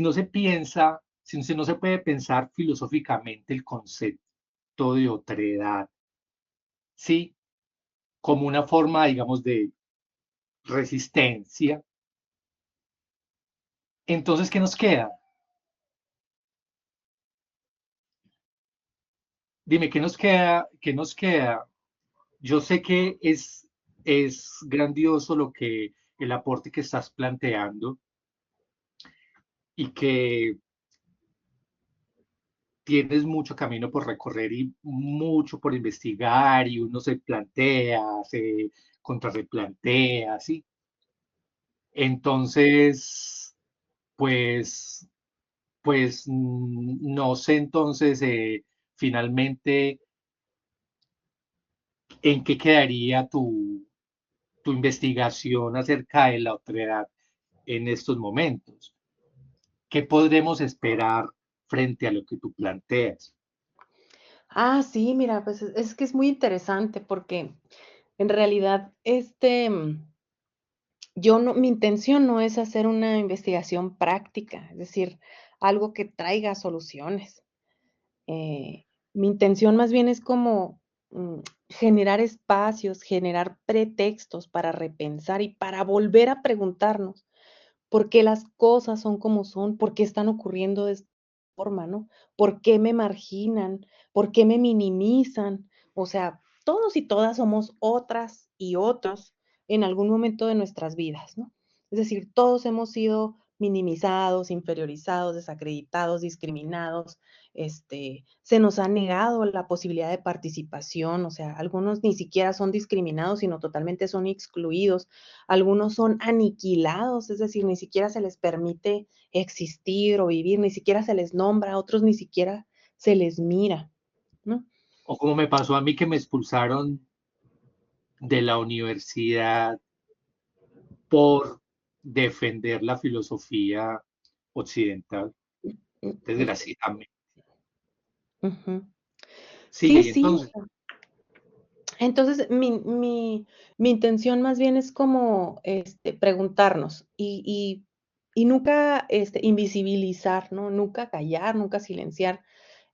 no se piensa, si no se puede pensar filosóficamente el concepto de otredad, ¿sí? Como una forma, digamos, de resistencia, entonces, ¿qué nos queda? Dime, ¿qué nos queda? ¿Qué nos queda? Yo sé que es grandioso el aporte que estás planteando y que tienes mucho camino por recorrer y mucho por investigar y uno se plantea, se contrarreplantea, ¿sí? Entonces, pues, no sé entonces finalmente en qué quedaría tu investigación acerca de la otredad en estos momentos. ¿Qué podremos esperar frente a lo que tú planteas? Ah, sí, mira, pues es que es muy interesante porque en realidad, yo no, mi intención no es hacer una investigación práctica, es decir, algo que traiga soluciones. Mi intención más bien es como generar espacios, generar pretextos para repensar y para volver a preguntarnos por qué las cosas son como son, por qué están ocurriendo de esta forma, ¿no? ¿Por qué me marginan? ¿Por qué me minimizan? O sea, todos y todas somos otras y otros en algún momento de nuestras vidas, ¿no? Es decir, todos hemos sido minimizados, inferiorizados, desacreditados, discriminados, se nos ha negado la posibilidad de participación, o sea, algunos ni siquiera son discriminados, sino totalmente son excluidos, algunos son aniquilados, es decir, ni siquiera se les permite existir o vivir, ni siquiera se les nombra, a otros ni siquiera se les mira, ¿no? O como me pasó a mí que me expulsaron de la universidad por defender la filosofía occidental, desgraciadamente. Ujú. Sí, Sí, sí. entonces, Entonces, mi intención más bien es como preguntarnos y nunca invisibilizar, ¿no? Nunca callar, nunca silenciar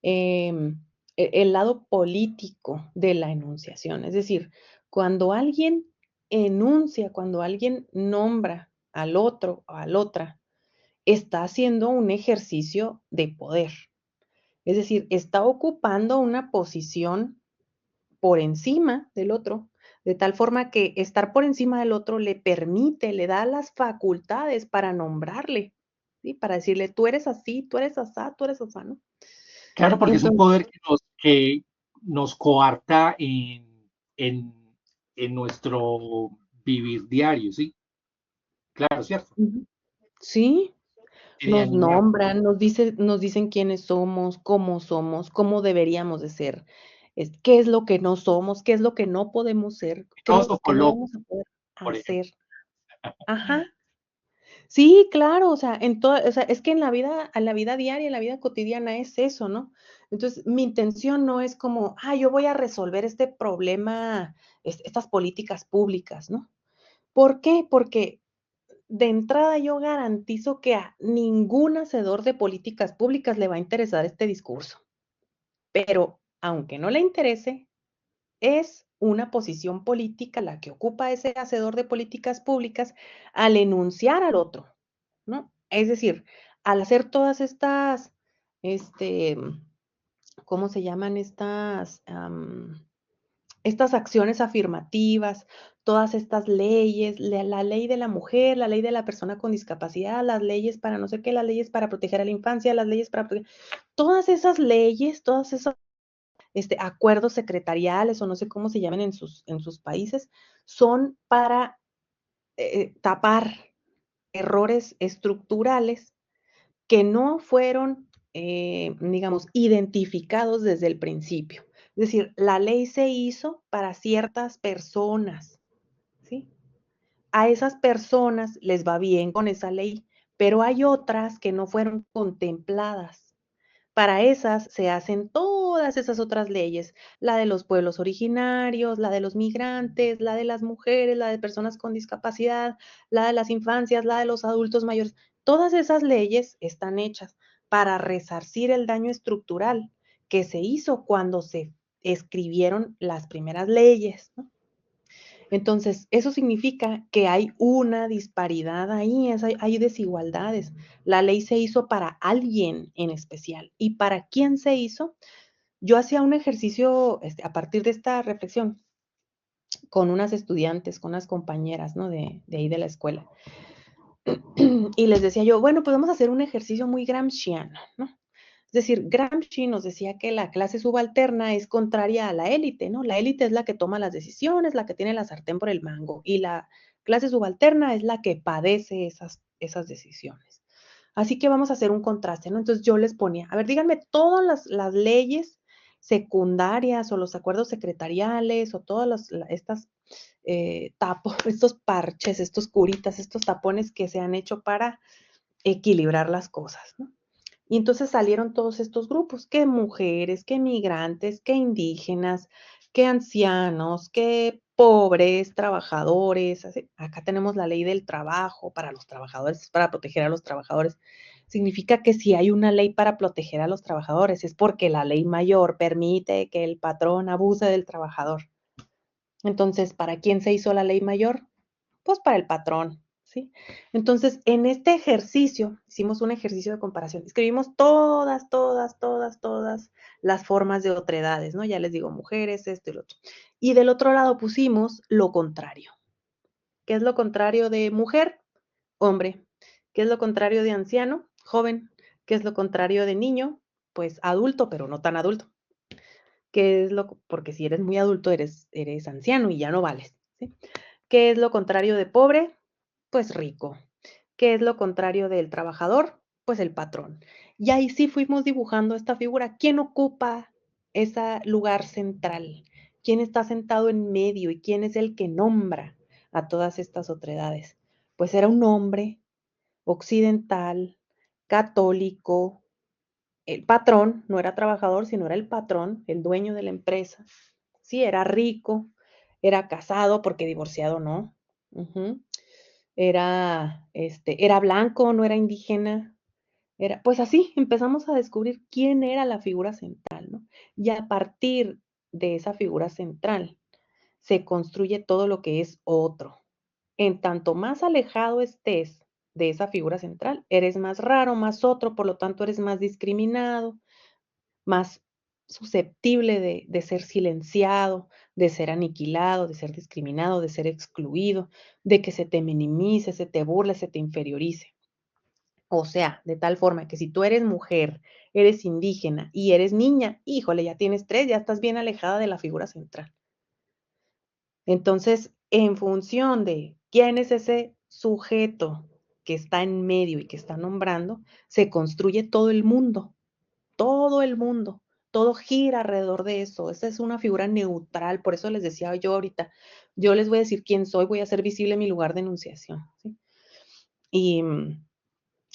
el lado político de la enunciación. Es decir, cuando alguien enuncia, cuando alguien nombra al otro o a la otra, está haciendo un ejercicio de poder. Es decir, está ocupando una posición por encima del otro, de tal forma que estar por encima del otro le permite, le da las facultades para nombrarle, ¿sí? Para decirle, tú eres así, tú eres asá, tú eres asá, ¿no? claro, porque es un Entonces, poder que nos coarta en, en nuestro vivir diario, ¿sí? Claro, ¿cierto? ujú, sí, nos Tienen una, nombran, nos dicen quiénes somos, cómo deberíamos de ser, qué es lo que no somos, qué es lo que no podemos ser, qué es todos lo que no locos, vamos a poder por ejemplo. hacer. Ajá. Sí, claro, o sea, o sea, es que en la vida diaria, en la vida cotidiana es eso, ¿no? Entonces, mi intención no es como, yo voy a resolver este problema, estas políticas públicas, ¿no? ¿Por qué? Porque de entrada yo garantizo que a ningún hacedor de políticas públicas le va a interesar este discurso, pero aunque no le interese, es una posición política la que ocupa ese hacedor de políticas públicas al enunciar al otro, ¿no? Es decir, al hacer todas estas, este, ¿cómo se llaman estas? Estas acciones afirmativas, todas estas leyes, la ley de la mujer, la ley de la persona con discapacidad, las leyes para no sé qué, las leyes para proteger a la infancia, las leyes para todas esas leyes, todas esas acuerdos secretariales o no sé cómo se llaman en sus países, son para tapar errores estructurales que no fueron, digamos, identificados desde el principio. Es decir, la ley se hizo para ciertas personas, ¿sí? A esas personas les va bien con esa ley, pero hay otras que no fueron contempladas. Para esas se hacen todas esas otras leyes, la de los pueblos originarios, la de los migrantes, la de las mujeres, la de personas con discapacidad, la de las infancias, la de los adultos mayores. Todas esas leyes están hechas para resarcir el daño estructural que se hizo cuando se escribieron las primeras leyes, ¿no? Entonces, eso significa que hay una disparidad ahí, hay desigualdades. La ley se hizo para alguien en especial. ¿Y para quién se hizo? Yo hacía un ejercicio a partir de esta reflexión con unas estudiantes, con unas compañeras, ¿no? De ahí de la escuela. Y les decía yo, bueno, pues vamos a hacer un ejercicio muy gramsciano, ¿no? Es decir, Gramsci nos decía que la clase subalterna es contraria a la élite, ¿no? La élite es la que toma las decisiones, la que tiene la sartén por el mango, y la clase subalterna es la que padece esas decisiones. Así que vamos a hacer un contraste, ¿no? Entonces yo les ponía, a ver, díganme todas las leyes secundarias o los acuerdos secretariales o todas estas tapos, estos parches, estos curitas, estos tapones que se han hecho para equilibrar las cosas, ¿no? Y entonces salieron todos estos grupos, que mujeres, que migrantes, que indígenas, que ancianos, que pobres, trabajadores. Así. Acá tenemos la ley del trabajo para los trabajadores, para proteger a los trabajadores. Significa que si hay una ley para proteger a los trabajadores es porque la ley mayor permite que el patrón abuse del trabajador. Entonces, ¿para quién se hizo la ley mayor? Pues para el patrón, ¿sí? Entonces, en este ejercicio, hicimos un ejercicio de comparación. Escribimos todas las formas de otredades, ¿no? Ya les digo, mujeres, esto y lo otro. Y del otro lado pusimos lo contrario. ¿Qué es lo contrario de mujer? Hombre. ¿Qué es lo contrario de anciano? Joven. ¿Qué es lo contrario de niño? Pues adulto, pero no tan adulto. Porque si eres muy adulto, eres anciano y ya no vales, ¿sí? ¿Qué es lo contrario de pobre? Pues rico. ¿Qué es lo contrario del trabajador? Pues el patrón. Y ahí sí fuimos dibujando esta figura. ¿Quién ocupa ese lugar central? ¿Quién está sentado en medio y quién es el que nombra a todas estas otredades? pues era un hombre occidental, católico, el patrón, no era trabajador, sino era el patrón, el dueño de la empresa. Sí, era rico, era casado, porque divorciado no. Ujú. Era blanco, no era indígena. Pues así empezamos a descubrir quién era la figura central, ¿no? Y a partir de esa figura central se construye todo lo que es otro. En tanto más alejado estés de esa figura central, eres más raro, más otro, por lo tanto eres más discriminado, más susceptible de ser silenciado, de ser aniquilado, de ser discriminado, de ser excluido, de que se te minimice, se te burle, se te inferiorice. O sea, de tal forma que si tú eres mujer, eres indígena y eres niña, híjole, ya tienes tres, ya estás bien alejada de la figura central. Entonces, en función de quién es ese sujeto que está en medio y que está nombrando, se construye todo el mundo, todo el mundo, todo gira alrededor de eso. Esa es una figura neutral, por eso les decía yo ahorita, yo les voy a decir quién soy, voy a hacer visible mi lugar de enunciación, ¿sí? Y,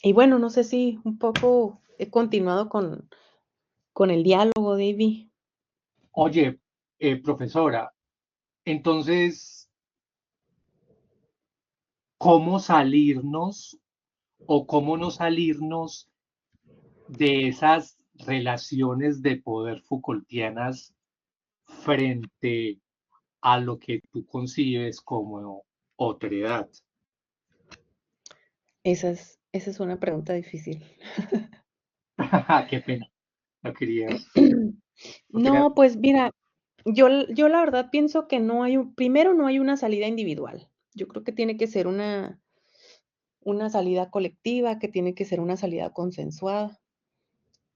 y bueno, no sé si un poco he continuado con el diálogo, David. Oye, profesora, entonces, ¿cómo salirnos o cómo no salirnos de esas relaciones de poder Foucaultianas frente a lo que tú concibes como otredad? Esa es una pregunta difícil. Qué pena, no querías, no quería. No, pues mira, yo la verdad pienso que no hay primero no hay una salida individual. Yo creo que tiene que ser una salida colectiva, que tiene que ser una salida consensuada.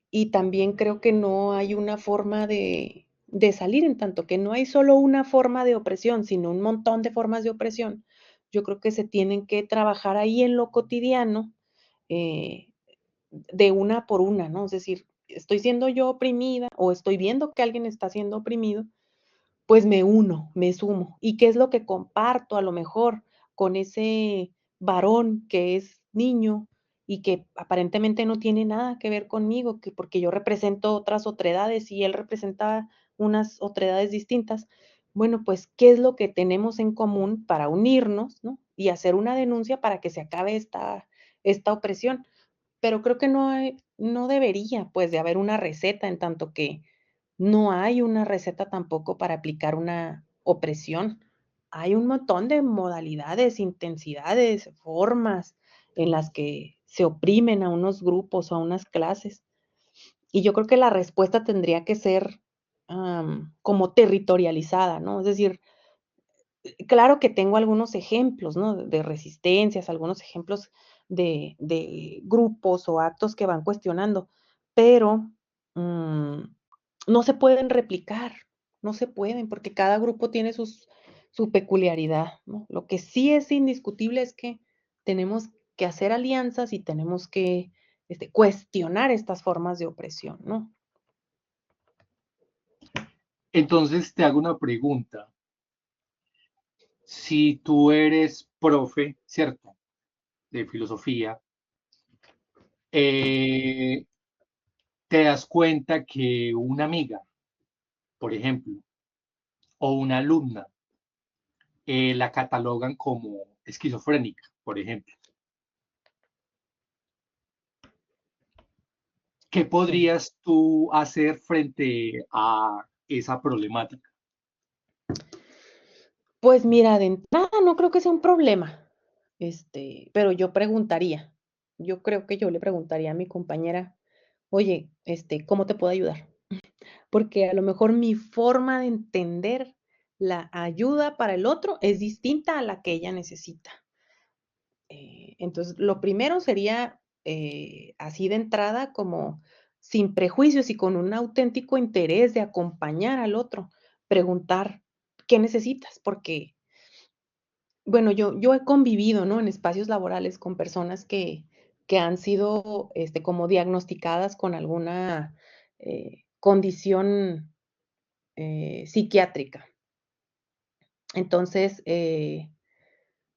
Y también creo que no hay una forma de salir, en tanto que no hay solo una forma de opresión, sino un montón de formas de opresión. Yo creo que se tienen que trabajar ahí en lo cotidiano, eh, de una por una, ¿no? Es decir, estoy siendo yo oprimida o estoy viendo que alguien está siendo oprimido, pues me uno, me sumo. ¿Y qué es lo que comparto a lo mejor con ese varón que es niño y que aparentemente no tiene nada que ver conmigo, que porque yo represento otras otredades y él representa unas otredades distintas? Bueno, pues, ¿qué es lo que tenemos en común para unirnos, no? Y hacer una denuncia para que se acabe esta opresión. Pero creo que no debería, pues, de haber una receta, en tanto que no hay una receta tampoco para aplicar una opresión. Hay un montón de modalidades, intensidades, formas en las que se oprimen a unos grupos o a unas clases. Y yo creo que la respuesta tendría que ser, como territorializada, ¿no? Es decir, claro que tengo algunos ejemplos, ¿no? De resistencias, algunos ejemplos de grupos o actos que van cuestionando, pero, mm, no se pueden replicar, no se pueden, porque cada grupo tiene su peculiaridad, ¿no? Lo que sí es indiscutible es que tenemos que hacer alianzas y tenemos que, cuestionar estas formas de opresión, ¿no? Entonces te hago una pregunta. Si tú eres profe, ¿cierto? De filosofía, eh, te das cuenta que una amiga, por ejemplo, o una alumna, la catalogan como esquizofrénica, por ejemplo. ¿Qué Sí. podrías tú hacer frente a esa problemática? Pues mira, de entrada no creo que sea un problema, pero yo preguntaría, yo creo que yo le preguntaría a mi compañera: "Oye, ¿cómo te puedo ayudar?". Porque a lo mejor mi forma de entender la ayuda para el otro es distinta a la que ella necesita. Entonces, lo primero sería, así de entrada, como sin prejuicios y con un auténtico interés de acompañar al otro, preguntar: "¿Qué necesitas?". Porque bueno, yo he convivido, ¿no?, en espacios laborales con personas que han sido, como diagnosticadas con alguna, condición, psiquiátrica. Entonces,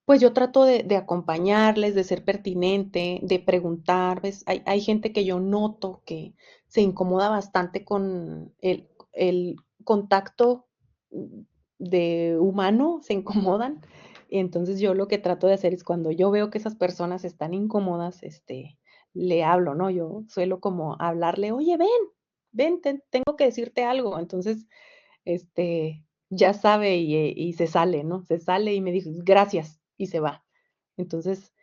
Pues yo trato de acompañarles, de ser pertinente, de preguntar, ¿ves? Hay gente que yo noto que se incomoda bastante con el contacto de humano, se incomodan. Y entonces yo lo que trato de hacer es cuando yo veo que esas personas están incómodas, le hablo, ¿no? Yo suelo como hablarle, oye, ven, tengo que decirte algo. Entonces, ya sabe y se sale, ¿no? Se sale y me dice: "Gracias", y se va. Entonces,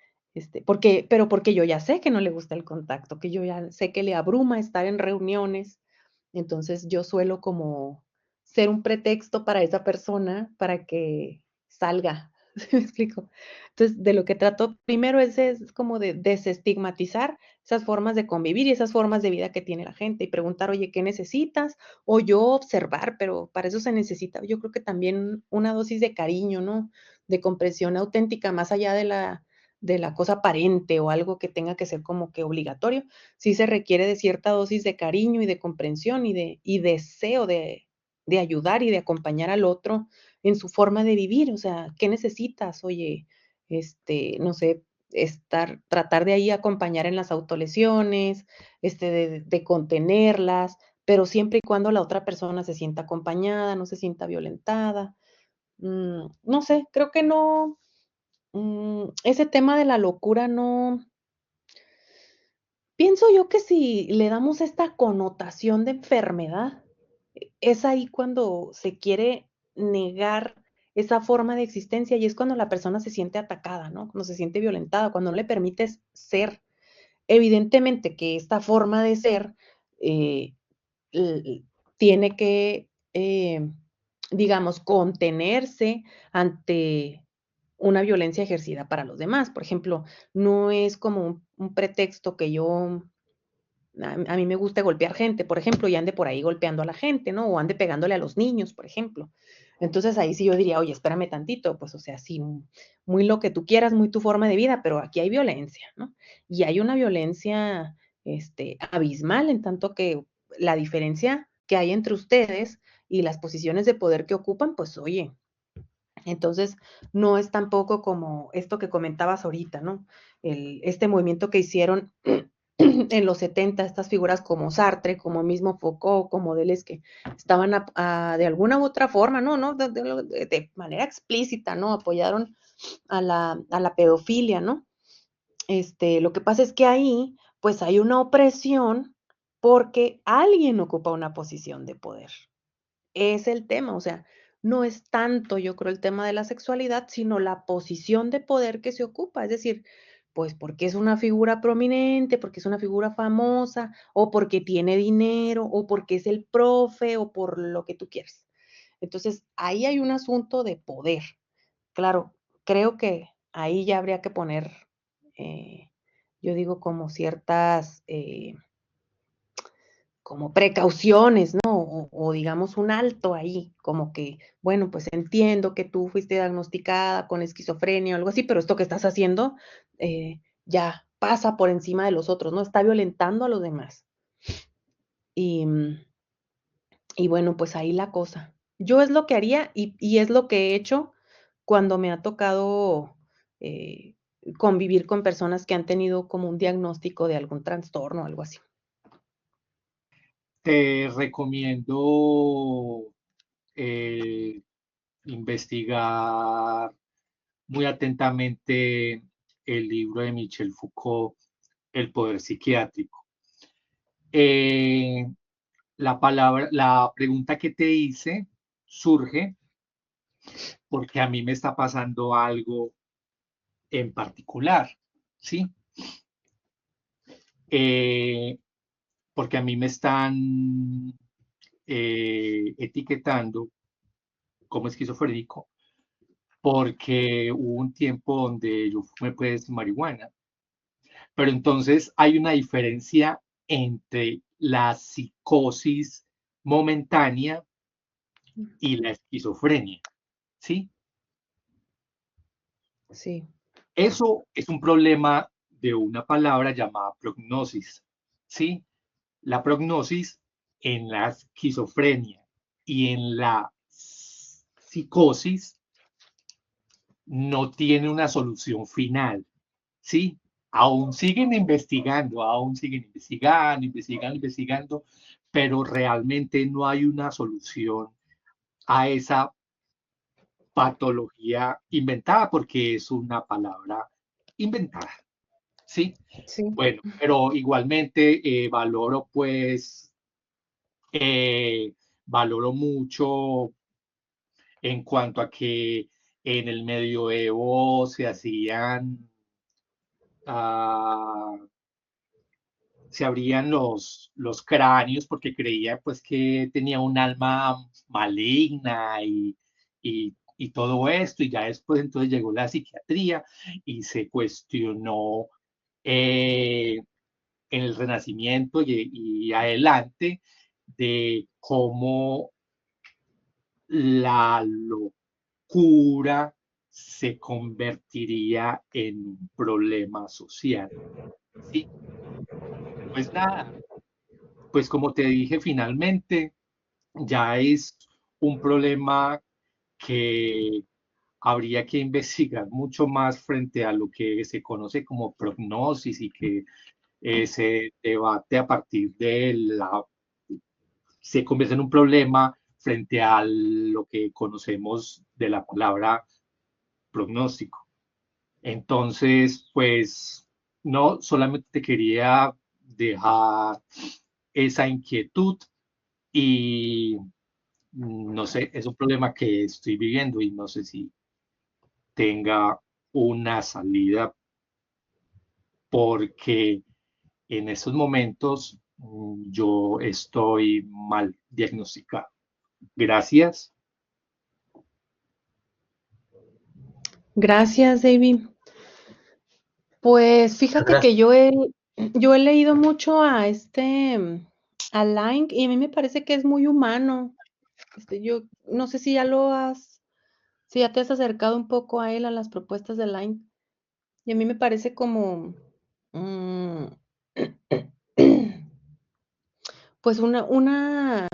porque yo ya sé que no le gusta el contacto, que yo ya sé que le abruma estar en reuniones. Entonces, yo suelo como ser un pretexto para esa persona para que salga, ¿sí me explico? Entonces, de lo que trato primero es como de desestigmatizar esas formas de convivir y esas formas de vida que tiene la gente y preguntar: "Oye, ¿qué necesitas?". O yo observar, pero para eso se necesita, yo creo que también una dosis de cariño, ¿no? De comprensión auténtica, más allá de la cosa aparente o algo que tenga que ser como que obligatorio. Sí se requiere de cierta dosis de cariño y de comprensión y deseo de ayudar y de acompañar al otro en su forma de vivir. O sea, ¿qué necesitas? Oye, no sé, tratar de ahí acompañar en las autolesiones, de contenerlas, pero siempre y cuando la otra persona se sienta acompañada, no se sienta violentada. No sé, creo que no, ese tema de la locura no, pienso yo que si le damos esta connotación de enfermedad, es ahí cuando se quiere negar esa forma de existencia y es cuando la persona se siente atacada, ¿no? Cuando se siente violentada, cuando no le permites ser. Evidentemente que esta forma de ser, eh, l tiene que, digamos, contenerse ante una violencia ejercida para los demás. Por ejemplo, no es como un pretexto que yo a mí me gusta golpear gente, por ejemplo, y ande por ahí golpeando a la gente, ¿no? O ande pegándole a los niños, por ejemplo. Entonces, ahí sí yo diría: "Oye, espérame tantito, pues, o sea, sí, muy lo que tú quieras, muy tu forma de vida, pero aquí hay violencia", ¿no? Y hay una violencia, abismal, en tanto que la diferencia que hay entre ustedes y las posiciones de poder que ocupan, pues, oye, entonces, no es tampoco como esto que comentabas ahorita, ¿no? Este movimiento que hicieron en los 70, estas figuras como Sartre, como mismo Foucault, como Deleuze, que estaban de alguna u otra forma, ¿no? De manera explícita, ¿no? Apoyaron a la pedofilia, ¿no? Lo que pasa es que ahí, pues hay una opresión porque alguien ocupa una posición de poder. Es el tema, o sea, no es tanto, yo creo, el tema de la sexualidad, sino la posición de poder que se ocupa. Es decir, pues porque es una figura prominente, porque es una figura famosa, o porque tiene dinero, o porque es el profe, o por lo que tú quieras. Entonces, ahí hay un asunto de poder. Claro, creo que ahí ya habría que poner, eh, yo digo, como ciertas como precauciones, ¿no? O digamos un alto ahí, como que, bueno, pues entiendo que tú fuiste diagnosticada con esquizofrenia o algo así, pero esto que estás haciendo ya pasa por encima de los otros, ¿no? Está violentando a los demás. Y, y bueno, pues ahí la cosa. Yo es lo que haría y es lo que he hecho cuando me ha tocado eh, convivir con personas que han tenido como un diagnóstico de algún trastorno o algo así. Te recomiendo eh, investigar muy atentamente el libro de Michel Foucault, El poder psiquiátrico. Eh, la pregunta que te hice surge porque a mí me está pasando algo en particular, ¿sí? Eh, porque a mí me están etiquetando como esquizofrénico porque hubo un tiempo donde yo fumé pues marihuana. Pero entonces hay una diferencia entre la psicosis momentánea y la esquizofrenia, ¿sí? Sí, Eso es un problema de una palabra llamada prognosis, ¿sí? La prognosis en la esquizofrenia y en la psicosis no tiene una solución final, ¿sí? Aún siguen investigando, investigando, investigando, pero realmente no hay una solución a esa patología inventada porque es una palabra inventada, ¿sí? Sí, Bueno, pero igualmente valoro pues, eh, valoro mucho en cuanto a que en el medioevo ah, se abrían los cráneos porque creía pues que tenía un alma maligna y todo esto, y ya después entonces llegó la psiquiatría y se cuestionó eh, en el Renacimiento y adelante de cómo la locura se convertiría en un problema social. Sí, pues nada, pues como te dije, finalmente ya es un problema que habría que investigar mucho más frente a lo que se conoce como prognosis y que se debate a partir de se convierte en un problema frente a lo que conocemos de la palabra pronóstico. Entonces, pues, no, solamente te quería dejar esa inquietud y no sé, es un problema que estoy viviendo y no sé si tenga una salida porque en estos momentos yo estoy mal diagnosticado. Gracias. gracias, David. Pues Muchas fíjate que gracias. yo he leído mucho a Lang y a mí me parece que es muy humano. Yo no sé si ya te has acercado un poco a él, a las propuestas de Lang. Y a mí me parece como, mm, pues una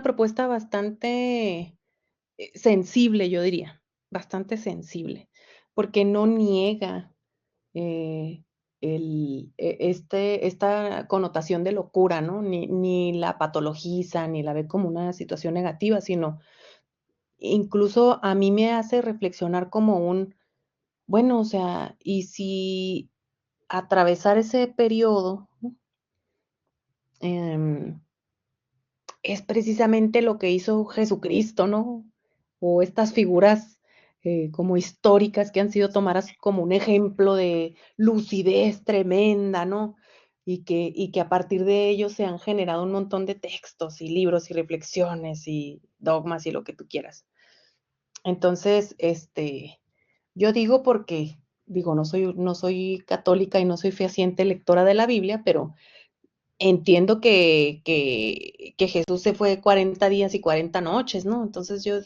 propuesta bastante sensible, yo diría, bastante sensible, porque no niega eh, esta connotación de locura, ¿no? Ni la patologiza, ni la ve como una situación negativa, sino incluso a mí me hace reflexionar como bueno, o sea, y si atravesar ese periodo, ¿no? Em, es precisamente lo que hizo Jesucristo, ¿no? O estas figuras como históricas que han sido tomadas como un ejemplo de lucidez tremenda, ¿no? Y que a partir de ellos se han generado un montón de textos y libros y reflexiones y dogmas y lo que tú quieras. Entonces, yo digo porque, digo, no soy católica y no soy fehaciente lectora de la Biblia, pero entiendo que Jesús se fue 40 días y 40 noches, ¿no? Entonces yo he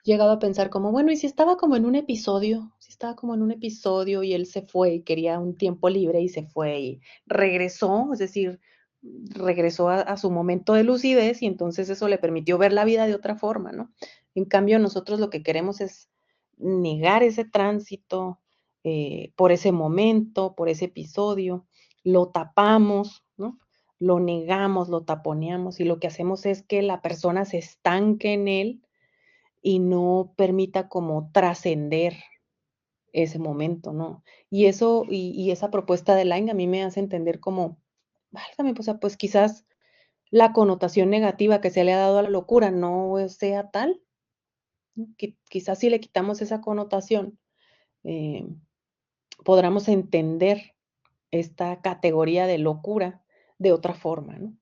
llegado a pensar como, bueno, ¿y si estaba como en un episodio? Si estaba como en un episodio y él se fue y quería un tiempo libre y se fue y regresó, es decir, regresó a su momento de lucidez y entonces eso le permitió ver la vida de otra forma, ¿no? En cambio, nosotros lo que queremos es negar ese tránsito por ese momento, por ese episodio, lo tapamos, ¿no? Lo negamos, lo taponeamos y lo que hacemos es que la persona se estanque en él y no permita como trascender ese momento, ¿no? Y esa propuesta de Laing a mí me hace entender como, válgame, o sea, pues quizás la connotación negativa que se le ha dado a la locura no sea tal, ¿no? Quizás si le quitamos esa connotación, eh, podamos entender esta categoría de locura de otra forma, ¿no?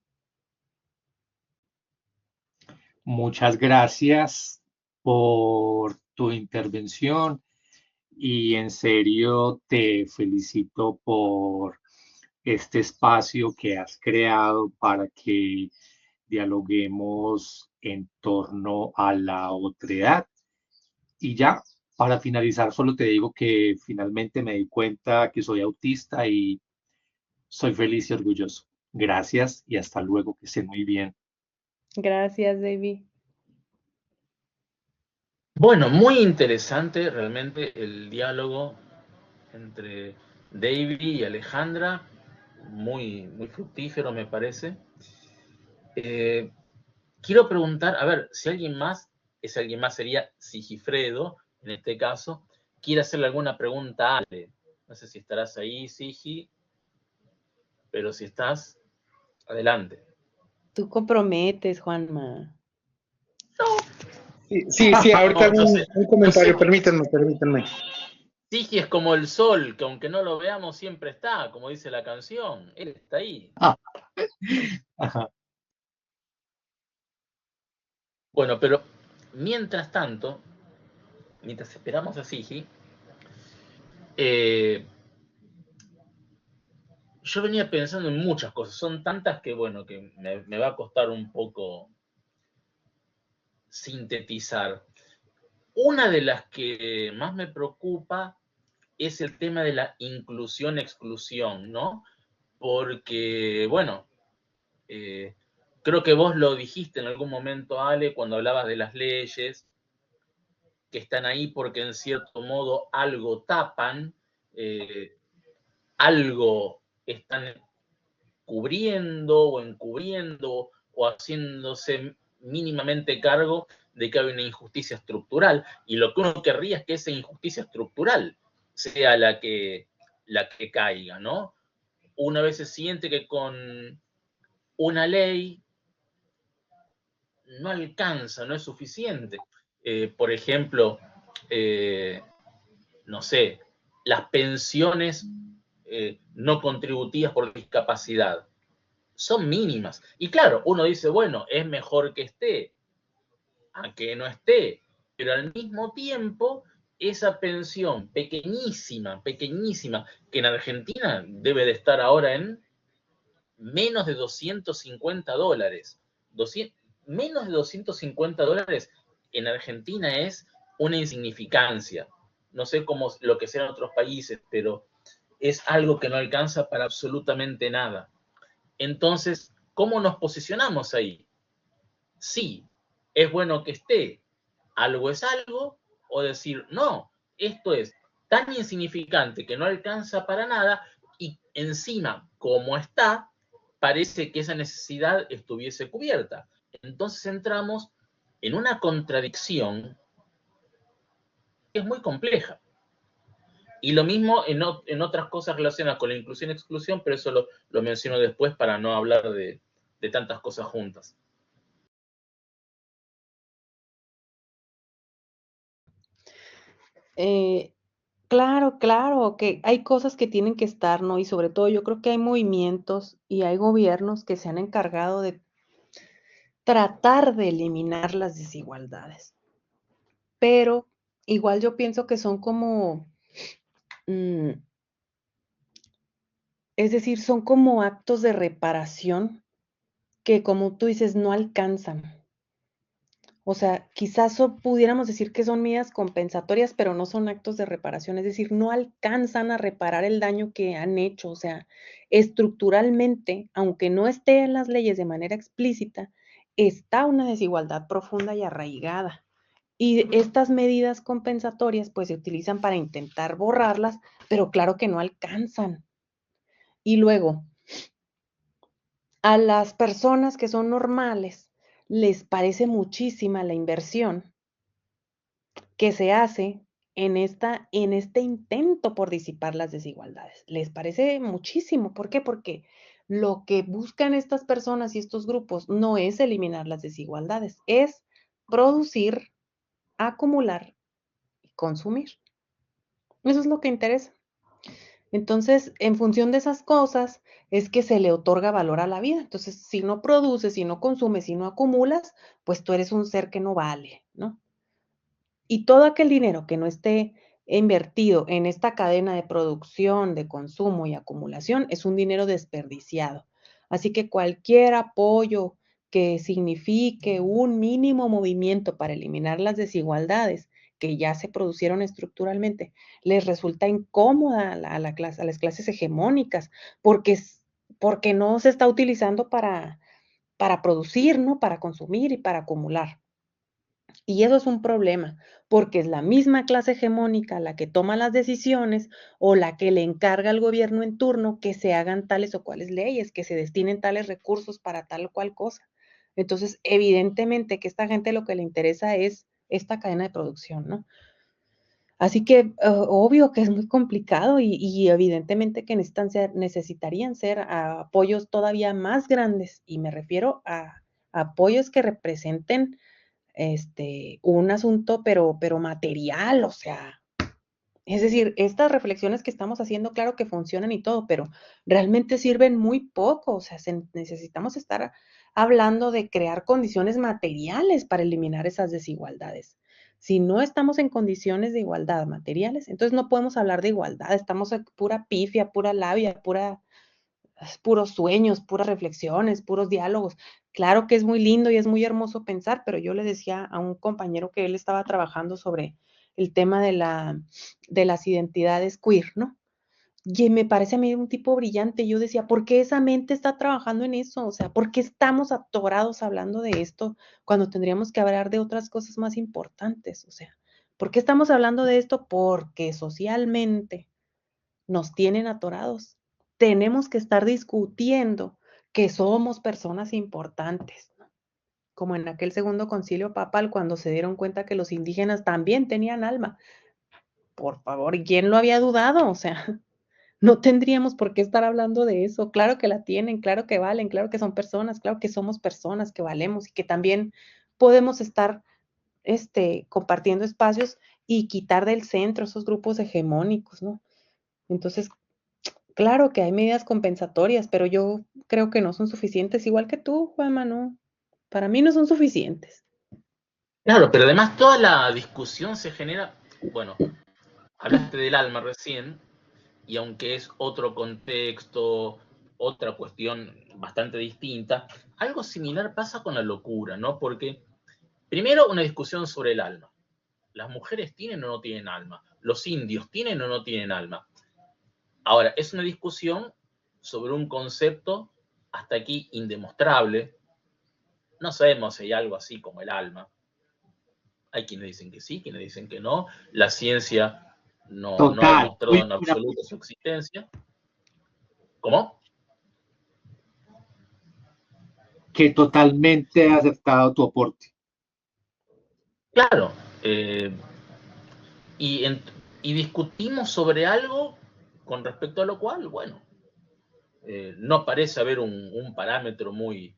Muchas gracias por tu intervención y en serio te felicito por este espacio que has creado para que dialoguemos en torno a la otredad. Y ya, para finalizar, solo te digo que finalmente me di cuenta que soy autista y soy feliz y orgulloso. Gracias y hasta luego, que estén muy bien. Gracias, David. Bueno, muy interesante realmente el diálogo entre David y Alejandra, muy, muy fructífero me parece. Eh, Quiero preguntar, a ver, si alguien más, ese alguien más sería Sigifredo, en este caso, quiere hacerle alguna pregunta a Ale. No sé si estarás ahí, Sigi, pero si estás, adelante. Tú comprometes, Juanma. Sí, ahorita No, hago yo sé, un yo sé comentario, que permítanme. Sigi es como el sol, que aunque no lo veamos siempre está, como dice la canción, él está ahí. Ah, ajá. Bueno, pero mientras tanto, mientras esperamos a Sigi, eh, yo venía pensando en muchas cosas, son tantas que bueno, que me va a costar un poco sintetizar. Una de las que más me preocupa es el tema de la inclusión-exclusión, ¿no? Porque, bueno, eh, creo que vos lo dijiste en algún momento, Ale, cuando hablabas de las leyes, que están ahí porque en cierto modo algo tapan, eh, algo están cubriendo o encubriendo o haciéndose mínimamente cargo de que hay una injusticia estructural. Y lo que uno querría es que esa injusticia estructural sea la que caiga, ¿no? Una vez se siente que con una ley no alcanza, no es suficiente. Por ejemplo, eh, no sé, las pensiones no contributivas por discapacidad son mínimas. Y claro, uno dice, bueno, es mejor que esté a que no esté, pero al mismo tiempo, esa pensión pequeñísima, pequeñísima, que en Argentina debe de estar ahora en menos de $250. 200, menos de $250 en Argentina es una insignificancia. No sé cómo lo que sea en otros países, pero es algo que no alcanza para absolutamente nada. Entonces, ¿cómo nos posicionamos ahí? Sí, es bueno que esté, algo es algo, o decir, no, esto es tan insignificante que no alcanza para nada y encima, como está, parece que esa necesidad estuviese cubierta. Entonces entramos en una contradicción que es muy compleja. Y lo mismo en otras cosas relacionadas con la inclusión y exclusión, pero eso lo menciono después para no hablar de tantas cosas juntas. Eh, claro, claro, que hay cosas que tienen que estar, ¿no? Y sobre todo yo creo que hay movimientos y hay gobiernos que se han encargado de tratar de eliminar las desigualdades. Pero igual yo pienso que son como, mm, es decir, son como actos de reparación que, como tú dices, no alcanzan. O sea, quizás pudiéramos decir que son medidas compensatorias, pero no son actos de reparación, es decir, no alcanzan a reparar el daño que han hecho. O sea, estructuralmente, aunque no esté en las leyes de manera explícita, está una desigualdad profunda y arraigada. Y estas medidas compensatorias pues se utilizan para intentar borrarlas, pero claro que no alcanzan. Y luego, a las personas que son normales les parece muchísima la inversión que se hace en este intento por disipar las desigualdades. Les parece muchísimo. ¿Por qué? Porque lo que buscan estas personas y estos grupos no es eliminar las desigualdades, es producir, acumular y consumir. Eso es lo que interesa. Entonces, en función de esas cosas, es que se le otorga valor a la vida. Entonces, si no produces, si no consumes, si no acumulas, pues tú eres un ser que no vale, ¿no? Y todo aquel dinero que no esté invertido en esta cadena de producción, de consumo y acumulación es un dinero desperdiciado. Así que cualquier apoyo que signifique un mínimo movimiento para eliminar las desigualdades que ya se producieron estructuralmente, les resulta incómoda a las clases hegemónicas porque, porque no se está utilizando para producir, ¿no? Para consumir y para acumular. Y eso es un problema, porque es la misma clase hegemónica la que toma las decisiones o la que le encarga al gobierno en turno que se hagan tales o cuales leyes, que se destinen tales recursos para tal o cual cosa. Entonces, evidentemente que esta gente lo que le interesa es esta cadena de producción, ¿no? Así que obvio que es muy complicado y evidentemente que necesitarían ser apoyos todavía más grandes y me refiero a apoyos que representen un asunto, pero material, o sea, es decir, estas reflexiones que estamos haciendo, claro que funcionan y todo, pero realmente sirven muy poco, o sea, necesitamos estar hablando de crear condiciones materiales para eliminar esas desigualdades. Si no estamos en condiciones de igualdad materiales, entonces no podemos hablar de igualdad, estamos en pura pifia, pura labia, puros sueños, puras reflexiones, puros diálogos. Claro que es muy lindo y es muy hermoso pensar, pero yo le decía a un compañero que él estaba trabajando sobre el tema de las identidades queer, ¿no? Y me parece a mí un tipo brillante. Yo decía, ¿por qué esa mente está trabajando en eso? O sea, ¿por qué estamos atorados hablando de esto cuando tendríamos que hablar de otras cosas más importantes? O sea, ¿por qué estamos hablando de esto? Porque socialmente nos tienen atorados. Tenemos que estar discutiendo que somos personas importantes, ¿no? Como en aquel segundo concilio papal, cuando se dieron cuenta que los indígenas también tenían alma. Por favor, ¿y quién lo había dudado? O sea, no tendríamos por qué estar hablando de eso. Claro que la tienen, claro que valen, claro que son personas, claro que somos personas que valemos y que también podemos estar compartiendo espacios y quitar del centro esos grupos hegemónicos, ¿no? Entonces, claro que hay medidas compensatorias, pero yo creo que no son suficientes, igual que tú, Juanma, ¿no? Para mí no son suficientes. Claro, pero además toda la discusión se genera, bueno, hablaste del alma recién, y aunque es otro contexto, otra cuestión bastante distinta, algo similar pasa con la locura, ¿no? Porque primero una discusión sobre el alma. ¿Las mujeres tienen o no tienen alma? ¿Los indios tienen o no tienen alma? Ahora, es una discusión sobre un concepto hasta aquí indemostrable. No sabemos si hay algo así como el alma. Hay quienes dicen que sí, quienes dicen que no. La ciencia no ha Total, demostrado muy en buena absoluto su posición. existencia. ¿Cómo? Que totalmente he aceptado tu aporte. Claro. eh, y, en- y discutimos sobre algo con respecto a lo cual, bueno, no parece haber un parámetro muy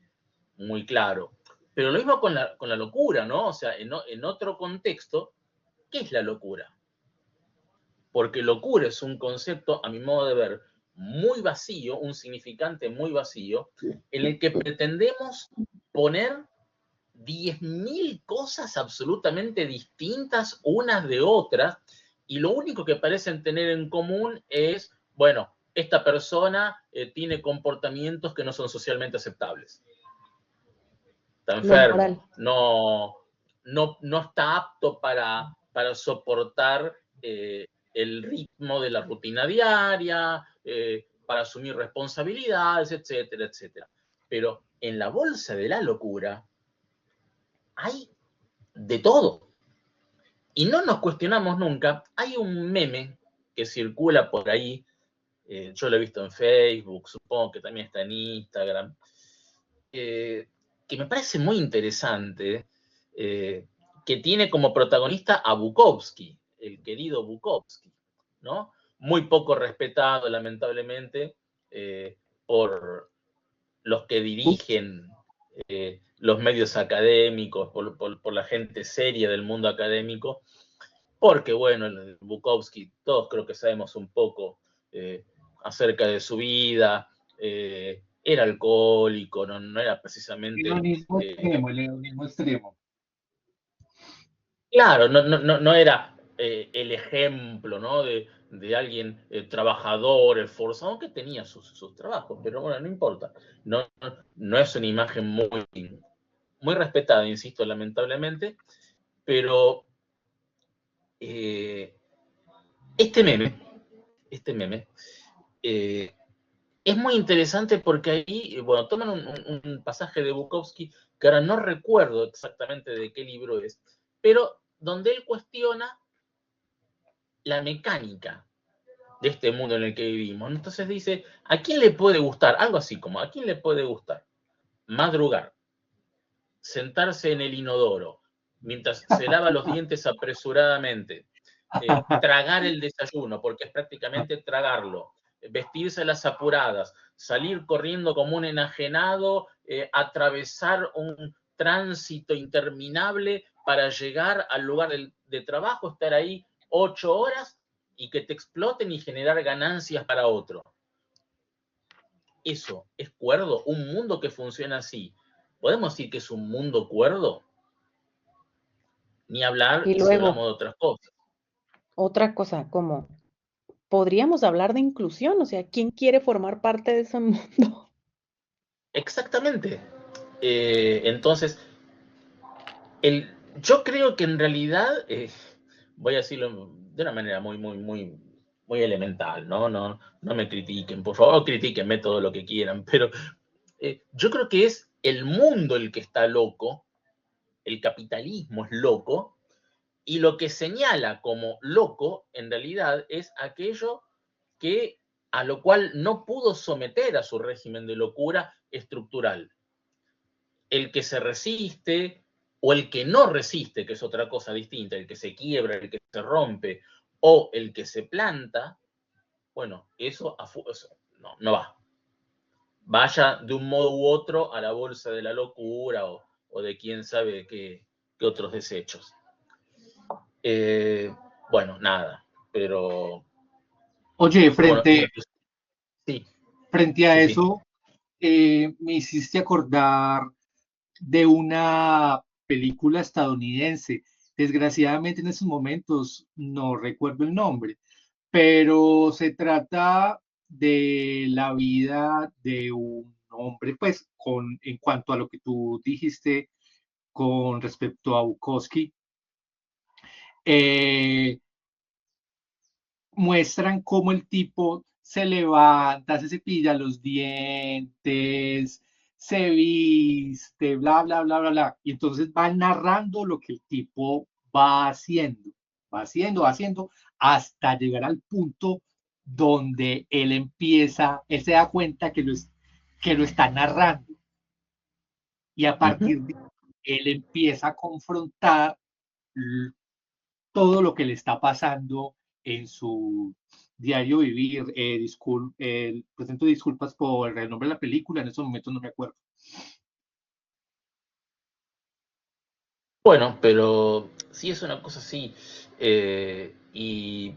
claro. Pero lo mismo con la locura, ¿no? O sea, en otro contexto, ¿qué es la locura? Porque locura es un concepto, a mi modo de ver, muy vacío, un significante muy vacío, en el que pretendemos poner 10.000 cosas absolutamente distintas unas de otras, y lo único que parecen tener en común es, bueno, esta persona tiene comportamientos que no son socialmente aceptables. Está Lo enfermo, moral. no está apto para soportar el ritmo de la rutina diaria, para asumir responsabilidades, etcétera, etcétera. Pero en la bolsa de la locura hay de todo. Y no nos cuestionamos nunca. Hay un meme que circula por ahí, yo lo he visto en Facebook, supongo que también está en Instagram, eh, que me parece muy interesante, eh, que tiene como protagonista a Bukowski, el querido Bukowski, ¿no? Muy poco respetado, lamentablemente, por los que dirigen los medios académicos, por la gente seria del mundo académico, porque, bueno, Bukowski, todos creo que sabemos un poco acerca de su vida, era alcohólico, no era precisamente... Hedonismo extremo, el hedonismo extremo. Claro, no era el ejemplo, ¿no? de alguien trabajador, esforzado, aunque tenía sus trabajos, pero bueno, no importa. No es una imagen muy respetada, insisto, lamentablemente, pero eh, este meme, este meme eh, es muy interesante porque ahí, bueno, toman un pasaje de Bukowski que ahora no recuerdo exactamente de qué libro es, pero donde él cuestiona la mecánica de este mundo en el que vivimos. Entonces dice, ¿a quién le puede gustar? Algo así como, ¿a quién le puede gustar? Madrugar, sentarse en el inodoro, mientras se lava los dientes apresuradamente, tragar el desayuno, porque es prácticamente tragarlo, vestirse a las apuradas, salir corriendo como un enajenado, atravesar un tránsito interminable para llegar al lugar de trabajo, estar ahí 8 horas y que te exploten y generar ganancias para otro. ¿Eso es cuerdo? ¿Un mundo que funciona así? ¿Podemos decir que es un mundo cuerdo? Ni hablar Y si hablamos luego, de otras cosas. otra cosa, como podríamos hablar de inclusión, o sea, ¿quién quiere formar parte de ese mundo? Exactamente. Entonces, yo creo que en realidad, voy a decirlo de una manera muy elemental, ¿no? No me critiquen, por favor, critíquenme todo lo que quieran, pero yo creo que es el mundo el que está loco, el capitalismo es loco, y lo que señala como loco, en realidad, es aquello que a lo cual no pudo someter a su régimen de locura estructural. El que se resiste o el que no resiste, que es otra cosa distinta, el que se quiebra, el que se rompe, o el que se planta, bueno, eso no va. Vaya de un modo u otro a la bolsa de la locura o de quién sabe qué otros desechos. Bueno, nada, pero Oye, bueno, sí, frente a sí, sí. eso, me hiciste acordar de una película estadounidense. Desgraciadamente en estos momentos no recuerdo el nombre, pero se trata de la vida de un hombre, pues en cuanto a lo que tú dijiste con respecto a Bukowski, eh, muestran cómo el tipo se levanta, se cepilla los dientes, se viste, bla, bla, bla, bla, bla. Y entonces va narrando lo que el tipo va haciendo, hasta llegar al punto donde él se da cuenta que lo está narrando. Y a Ujú. partir de él empieza a confrontar todo lo que le está pasando en su diario vivir. Presento disculpas por el nombre de la película, en estos momentos no me acuerdo. Bueno, pero sí es una cosa así. Y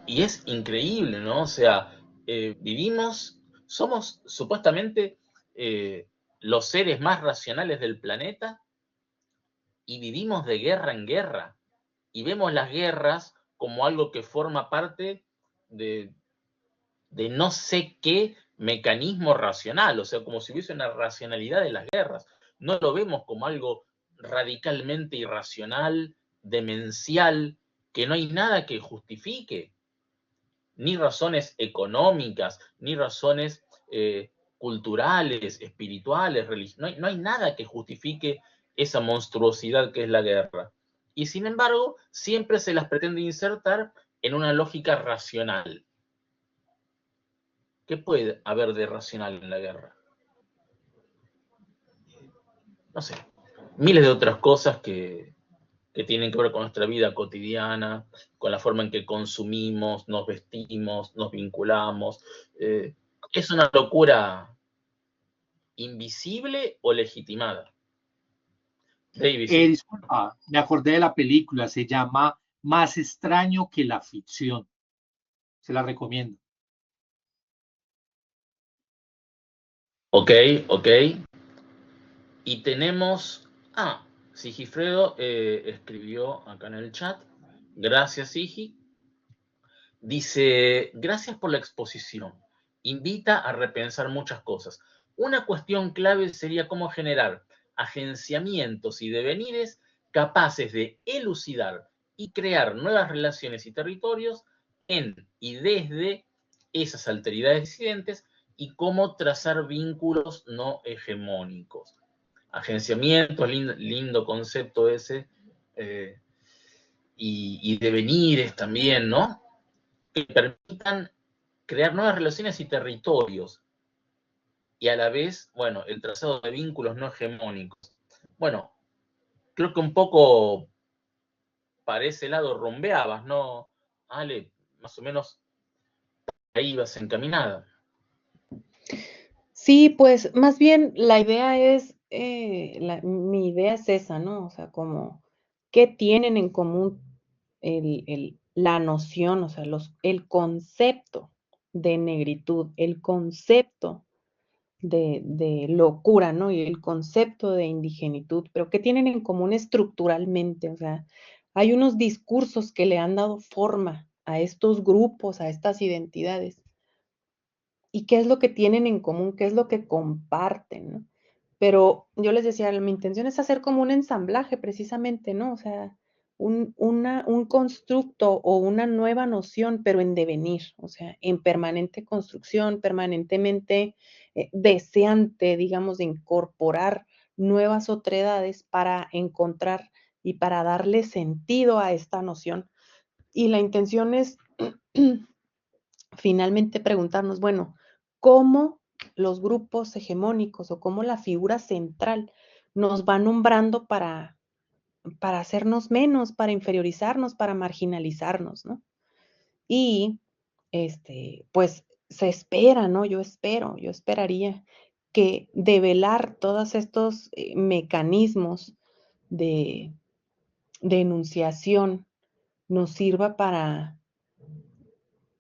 es increíble, ¿no? O sea, somos supuestamente los seres más racionales del planeta y vivimos de guerra en guerra. Y vemos las guerras como algo que forma parte de, de no sé qué mecanismo racional, o sea, como si hubiese una racionalidad de las guerras. No lo vemos como algo radicalmente irracional, demencial, que no hay nada que justifique, ni razones económicas, ni razones culturales, espirituales, religiosas. No hay nada que justifique esa monstruosidad que es la guerra. Y sin embargo, siempre se las pretende insertar en una lógica racional. ¿Qué puede haber de racional en la guerra? No sé, miles de otras cosas que tienen que ver con nuestra vida cotidiana, con la forma en que consumimos, nos vestimos, nos vinculamos. Eh, es una locura invisible o legitimada. David, sí. Disculpa, me acordé de la película, se llama Más extraño que la ficción. Se la recomiendo. Ok, ok. Y tenemos. Sigifredo escribió acá en el chat. Gracias, Sigi. Dice, gracias por la exposición. Invita a repensar muchas cosas. Una cuestión clave sería cómo generar agenciamientos y devenires capaces de elucidar y crear nuevas relaciones y territorios en y desde esas alteridades disidentes y cómo trazar vínculos no hegemónicos. Agenciamientos, lindo concepto ese, eh, y devenires también, ¿no? Que permitan crear nuevas relaciones y territorios, y a la vez, bueno, el trazado de vínculos no hegemónicos. Bueno, creo que un poco para ese lado rumbeabas, ¿no, Ale? Más o menos ahí ibas encaminada. Sí, pues más bien la idea es, mi idea es esa, ¿no? O sea, como, ¿qué tienen en común la noción, o sea, el concepto de negritud, el concepto de locura, ¿no? Y el concepto de indigenitud, pero ¿qué tienen en común estructuralmente? O sea, hay unos discursos que le han dado forma a estos grupos, a estas identidades. ¿Y qué es lo que tienen en común? ¿Qué es lo que comparten, no? Pero yo les decía, mi intención es hacer como un ensamblaje precisamente, ¿no? O sea, un constructo o una nueva noción, pero en devenir, o sea, en permanente construcción, permanentemente deseante, digamos, de incorporar nuevas otredades para encontrar y para darle sentido a esta noción. Y la intención es finalmente preguntarnos, bueno, ¿cómo los grupos hegemónicos o cómo la figura central nos va nombrando para hacernos menos, para inferiorizarnos, para marginalizarnos, ¿no? Y, pues, se espera, ¿no? Yo esperaría que develar todos estos mecanismos de, de enunciación nos sirva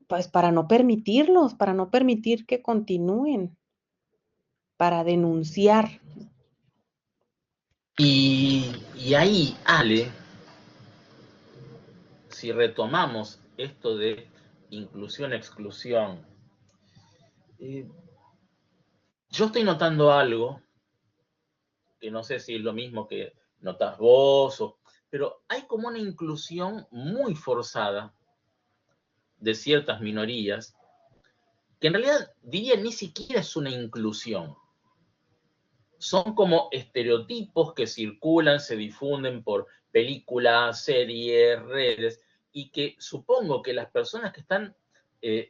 pues, para no permitirlos, para no permitir que continúen, para denunciar. Y ahí, Ale, si retomamos esto de inclusión-exclusión, eh, yo estoy notando algo que no sé si es lo mismo que notas vos, pero hay como una inclusión muy forzada de ciertas minorías, que en realidad diría ni siquiera es una inclusión. Son como estereotipos que circulan, se difunden por películas, series, redes, y que supongo que las personas que están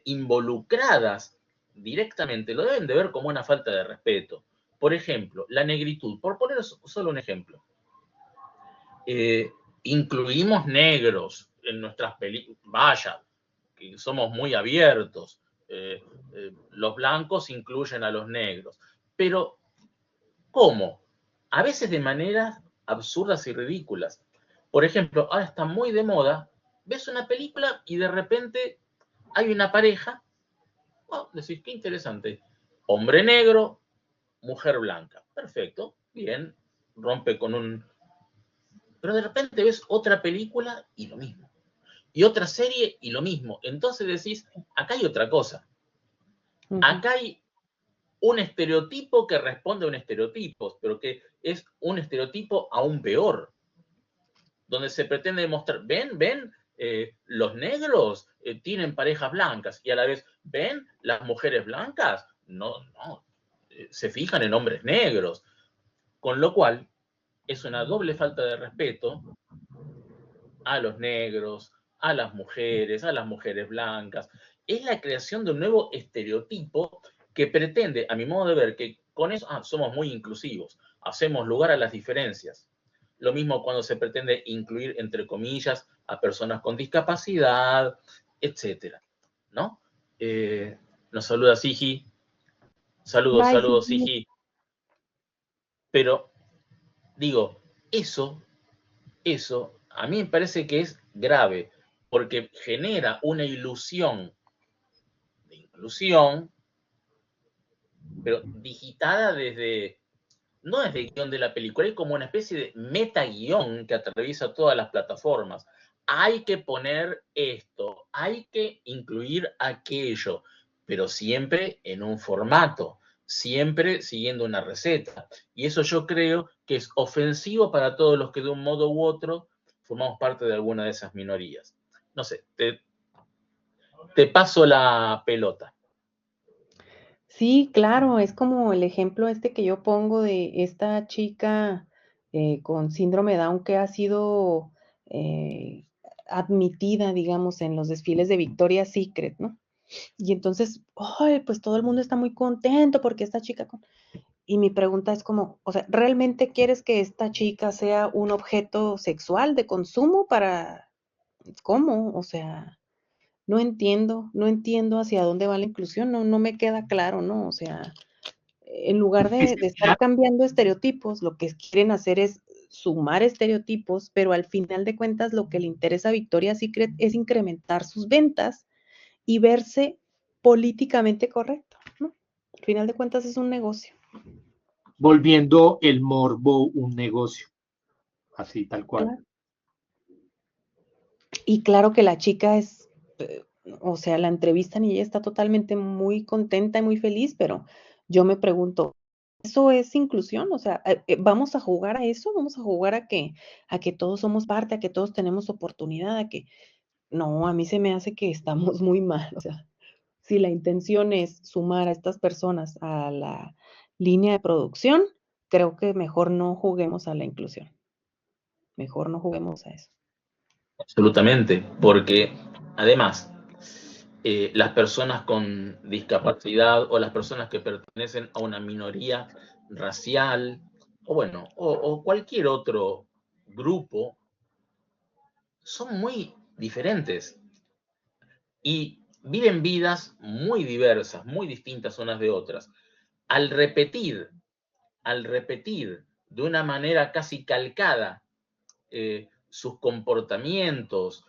involucradas directamente lo deben de ver como una falta de respeto. Por ejemplo, la negritud, por poner solo un ejemplo. Incluimos negros en nuestras películas, vaya, que somos muy abiertos, los blancos incluyen a los negros, pero ¿cómo? A veces de maneras absurdas y ridículas. Por ejemplo, ahora está muy de moda, ves una película y de repente hay una pareja, oh, decís, qué interesante, hombre negro, mujer blanca, perfecto, bien, rompe con un... Pero de repente ves otra película y lo mismo. Y otra serie y lo mismo. Entonces decís, acá hay otra cosa. Acá hay un estereotipo que responde a un estereotipo, pero que es un estereotipo aún peor, donde se pretende demostrar, ven, los negros tienen parejas blancas y a la vez, ven, las mujeres blancas, no, se fijan en hombres negros, con lo cual es una doble falta de respeto a los negros, a las mujeres blancas. Es la creación de un nuevo estereotipo que pretende, a mi modo de ver, que con eso somos muy inclusivos, hacemos lugar a las diferencias. Lo mismo cuando se pretende incluir, entre comillas, a personas con discapacidad, etcétera, ¿no? Nos saluda Sigi. Saludos, Bye, saludos, sí. Sigi. Pero, digo, eso a mí me parece que es grave, porque genera una ilusión de inclusión, pero digitada desde, no desde el guión de la película, hay como una especie de meta-guión que atraviesa todas las plataformas. Hay que poner esto, hay que incluir aquello, pero siempre en un formato, siempre siguiendo una receta. Y eso yo creo que es ofensivo para todos los que de un modo u otro formamos parte de alguna de esas minorías. No sé, te paso la pelota. Sí, claro, es como el ejemplo este que yo pongo de esta chica con síndrome Down que ha sido eh, admitida, digamos, en los desfiles de Victoria's Secret, ¿no? Y entonces, ¡ay!, pues todo el mundo está muy contento porque esta chica y mi pregunta es como, o sea, ¿realmente quieres que esta chica sea un objeto sexual de consumo para cómo? O sea, no entiendo hacia dónde va la inclusión, no me queda claro, ¿no? O sea, en lugar Es de que estar cambiando estereotipos, lo que quieren hacer es sumar estereotipos, pero al final de cuentas lo que le interesa a Victoria's Secret es incrementar sus ventas y verse políticamente correcto, ¿no? Al final de cuentas es un negocio. volviendo el morbo un negocio, así tal cual. Claro. Y claro que la chica es, o sea, la entrevistan y ella está totalmente muy contenta y muy feliz, pero yo me pregunto, ¿eso es inclusión? O sea, ¿vamos a jugar a eso? ¿Vamos a jugar a que todos somos parte, a que todos tenemos oportunidad, a que no, a mí se me hace que estamos muy mal, o sea, si la intención es sumar a estas personas a la línea de producción, creo que mejor no juguemos a la inclusión, mejor no juguemos a eso. Absolutamente, porque además las personas con discapacidad o las personas que pertenecen a una minoría racial o bueno, o cualquier otro grupo son muy diferentes y viven vidas muy diversas, muy distintas unas de otras. Al repetir, al repetir de una manera casi calcada sus comportamientos,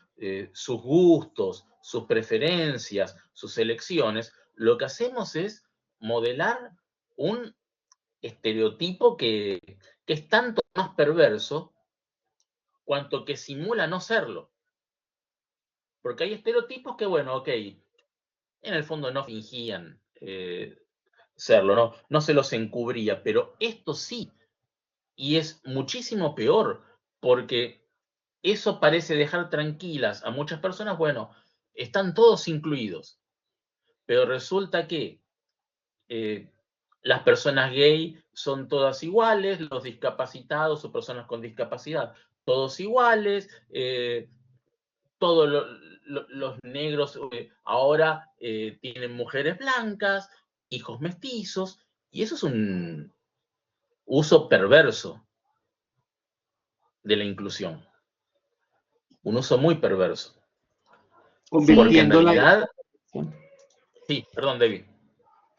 sus gustos, sus preferencias, sus elecciones, lo que hacemos es modelar un estereotipo que es tanto más perverso cuanto que simula no serlo. Porque hay estereotipos que, bueno, ok, en el fondo no fingían serlo, no se los encubría, pero esto sí, y es muchísimo peor, porque eso parece dejar tranquilas a muchas personas, bueno, están todos incluidos, pero resulta que eh, las personas gay son todas iguales, los discapacitados o personas con discapacidad, todos iguales, todos los negros ahora tienen mujeres blancas, hijos mestizos, y eso es un uso perverso de la inclusión, un uso muy perverso, porque en Convirtiendo la, realidad, sí, perdón, David.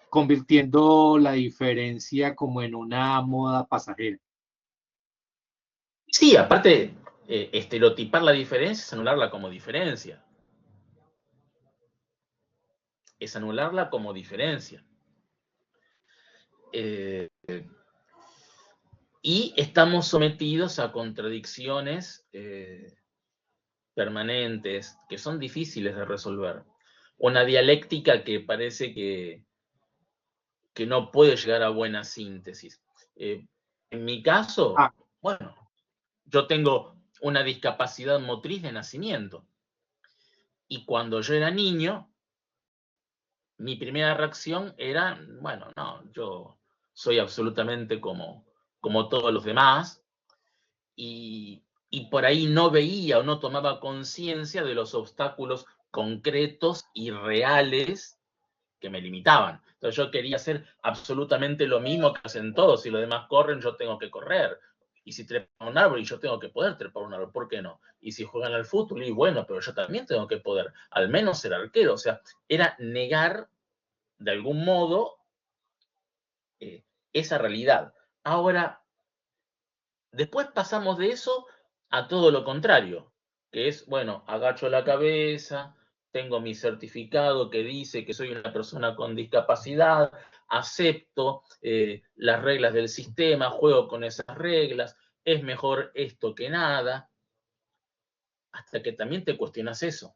convirtiendo la diferencia como en una moda pasajera. Sí, aparte, estereotipar la diferencia es anularla como diferencia. Es anularla como diferencia. Eh, y estamos sometidos a contradicciones permanentes que son difíciles de resolver. Una dialéctica que parece que no puede llegar a buena síntesis. En mi caso, Ah, bueno, yo tengo una discapacidad motriz de nacimiento. Y cuando yo era niño, mi primera reacción era, bueno, no, yo soy absolutamente como todos los demás y por ahí no veía o no tomaba conciencia de los obstáculos concretos y reales que me limitaban. Entonces yo quería hacer absolutamente lo mismo que hacen todos. Si los demás corren, yo tengo que correr. Y si trepan un árbol, y yo tengo que poder trepar un árbol, ¿por qué no? Y si juegan al fútbol, y bueno, pero yo también tengo que poder, al menos ser arquero. O sea, era negar de algún modo esa realidad. Ahora, después pasamos de eso a todo lo contrario, que es, bueno, agacho la cabeza, tengo mi certificado que dice que soy una persona con discapacidad, acepto las reglas del sistema, juego con esas reglas, es mejor esto que nada, hasta que también te cuestionas eso,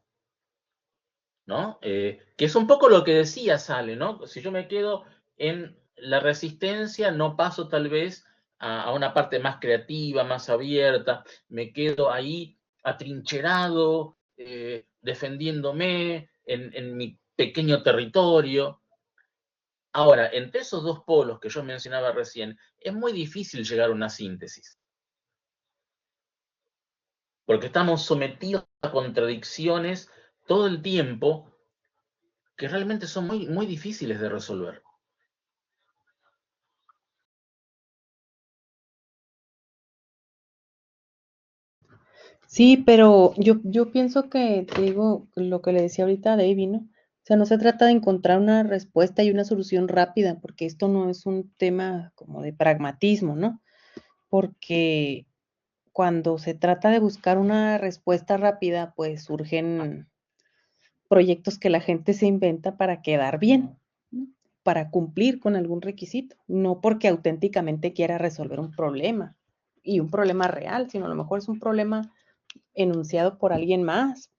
¿no? Que es un poco lo que decía Sale, ¿no? Si yo me quedo en la resistencia, no paso tal vez a una parte más creativa, más abierta, me quedo ahí atrincherado, defendiéndome en mi pequeño territorio. Ahora, entre esos dos polos que yo mencionaba recién, es muy difícil llegar a una síntesis. porque estamos sometidos a contradicciones todo el tiempo que realmente son muy, muy difíciles de resolver. Sí, pero yo pienso que, te digo, lo que le decía ahorita a David, ¿no? O sea, no se trata de encontrar una respuesta y una solución rápida, porque esto no es un tema como de pragmatismo, ¿no? Porque cuando se trata de buscar una respuesta rápida, pues surgen proyectos que la gente se inventa para quedar bien, ¿no? Para cumplir con algún requisito, no porque auténticamente quiera resolver un problema y un problema real, sino a lo mejor es un problema enunciado por alguien más.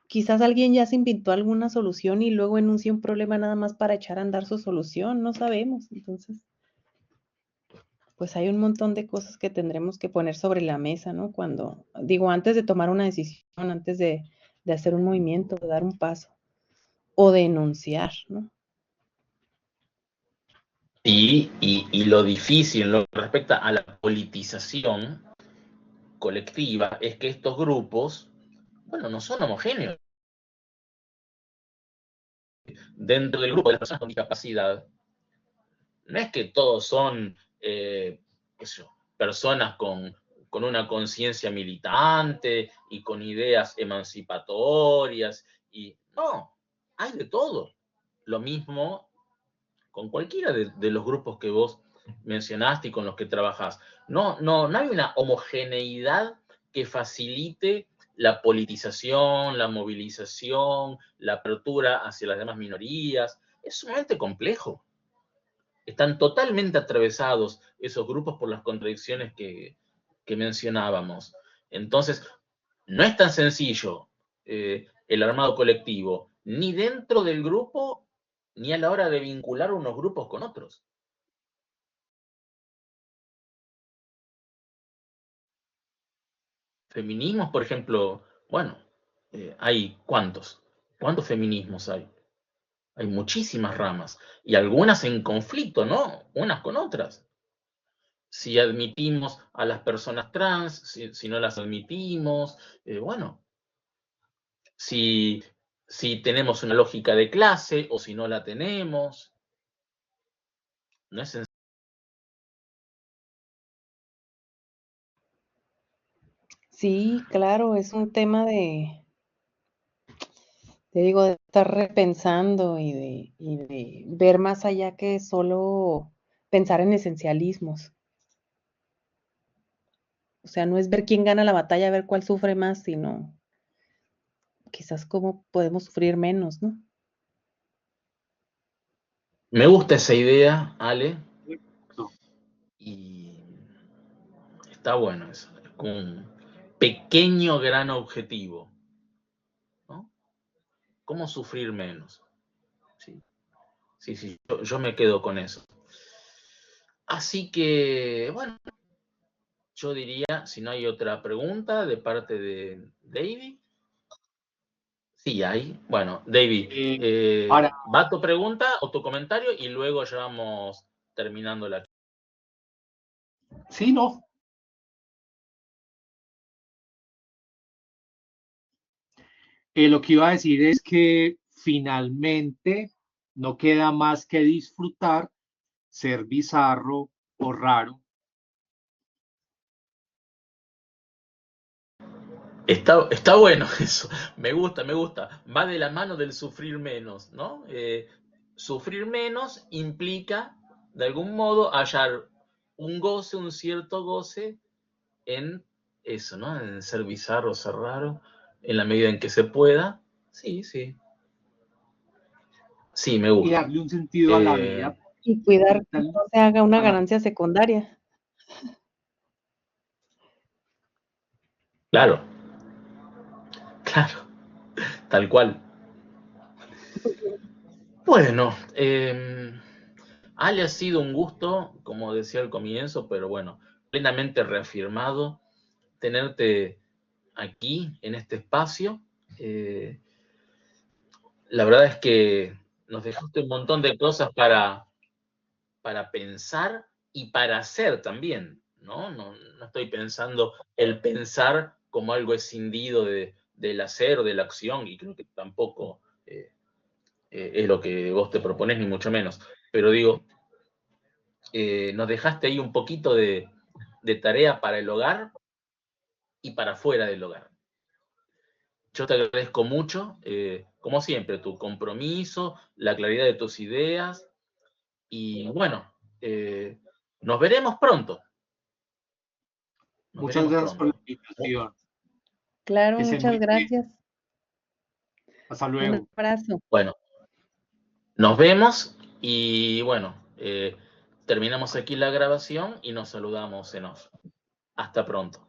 Quizás alguien ya se inventó alguna solución y luego enuncia un problema nada más para echar a andar su solución, no sabemos. Entonces, pues hay un montón de cosas que tendremos que poner sobre la mesa, ¿no? Cuando, digo, antes de tomar una decisión, antes de hacer un movimiento, de dar un paso o de enunciar, ¿no? Y lo difícil en lo que respecta a la politización colectiva es que estos grupos, bueno, no son homogéneos. Dentro del grupo de las personas con discapacidad, no es que todos son qué sé yo, personas con una conciencia militante y con ideas emancipatorias, y no, hay de todo. Lo mismo con cualquiera de los grupos que vos mencionaste y con los que trabajás. No hay una homogeneidad que facilite la politización, la movilización, la apertura hacia las demás minorías. Es sumamente complejo. Están totalmente atravesados esos grupos por las contradicciones que mencionábamos. Entonces, no es tan sencillo el armado colectivo, ni dentro del grupo, ni a la hora de vincular unos grupos con otros. Feminismos, por ejemplo, bueno, hay ¿cuántos? ¿Cuántos feminismos hay? Hay muchísimas ramas y algunas en conflicto, ¿no? Unas con otras. Si admitimos a las personas trans, si no las admitimos, bueno, si, si tenemos una lógica de clase o si no la tenemos, no es sencillo. Sí, claro, es un tema de, te digo, de estar repensando y de ver más allá que solo pensar en esencialismos. O sea, no es ver quién gana la batalla, ver cuál sufre más, sino quizás cómo podemos sufrir menos, ¿no? Me gusta esa idea, Ale, y está bueno eso. Es como un pequeño gran objetivo, ¿no? ¿Cómo sufrir menos? Sí, sí, yo me quedo con eso. Así que, bueno, yo diría, si no hay otra pregunta de parte de David. Sí, hay. Bueno, David, Eh, para, va tu pregunta o tu comentario y luego ya vamos terminando la. sí, no. Lo que iba a decir es que finalmente no queda más que disfrutar, ser bizarro o raro. Está bueno eso, me gusta, me gusta. Va de la mano del sufrir menos, ¿no? Sufrir menos implica, de algún modo, hallar un goce, un cierto goce en eso, ¿no? En ser bizarro, ser raro, en la medida en que se pueda. Sí, sí, sí, me Y gusta. darle un sentido a la Eh, vida, Y cuidar que darle no se haga una a la- ganancia secundaria. claro, claro, tal cual. Bueno, Ale, ha sido un gusto, como decía al comienzo, pero bueno, plenamente reafirmado tenerte aquí en este espacio. Eh, la verdad es que nos dejaste un montón de cosas para pensar y para hacer también, ¿no? No estoy pensando el pensar como algo escindido del hacer o de la acción, y creo que tampoco es lo que vos te proponés, ni mucho menos. Pero digo, nos dejaste ahí un poquito de tarea para el hogar y para fuera del hogar. Yo te agradezco mucho, como siempre, tu compromiso, la claridad de tus ideas, y bueno, nos veremos pronto. Muchas gracias por la invitación. Claro, Que estén muchas muy bien. gracias. Hasta Un luego. abrazo. Bueno, nos vemos y bueno, terminamos aquí la grabación y nos saludamos en off. Hasta pronto.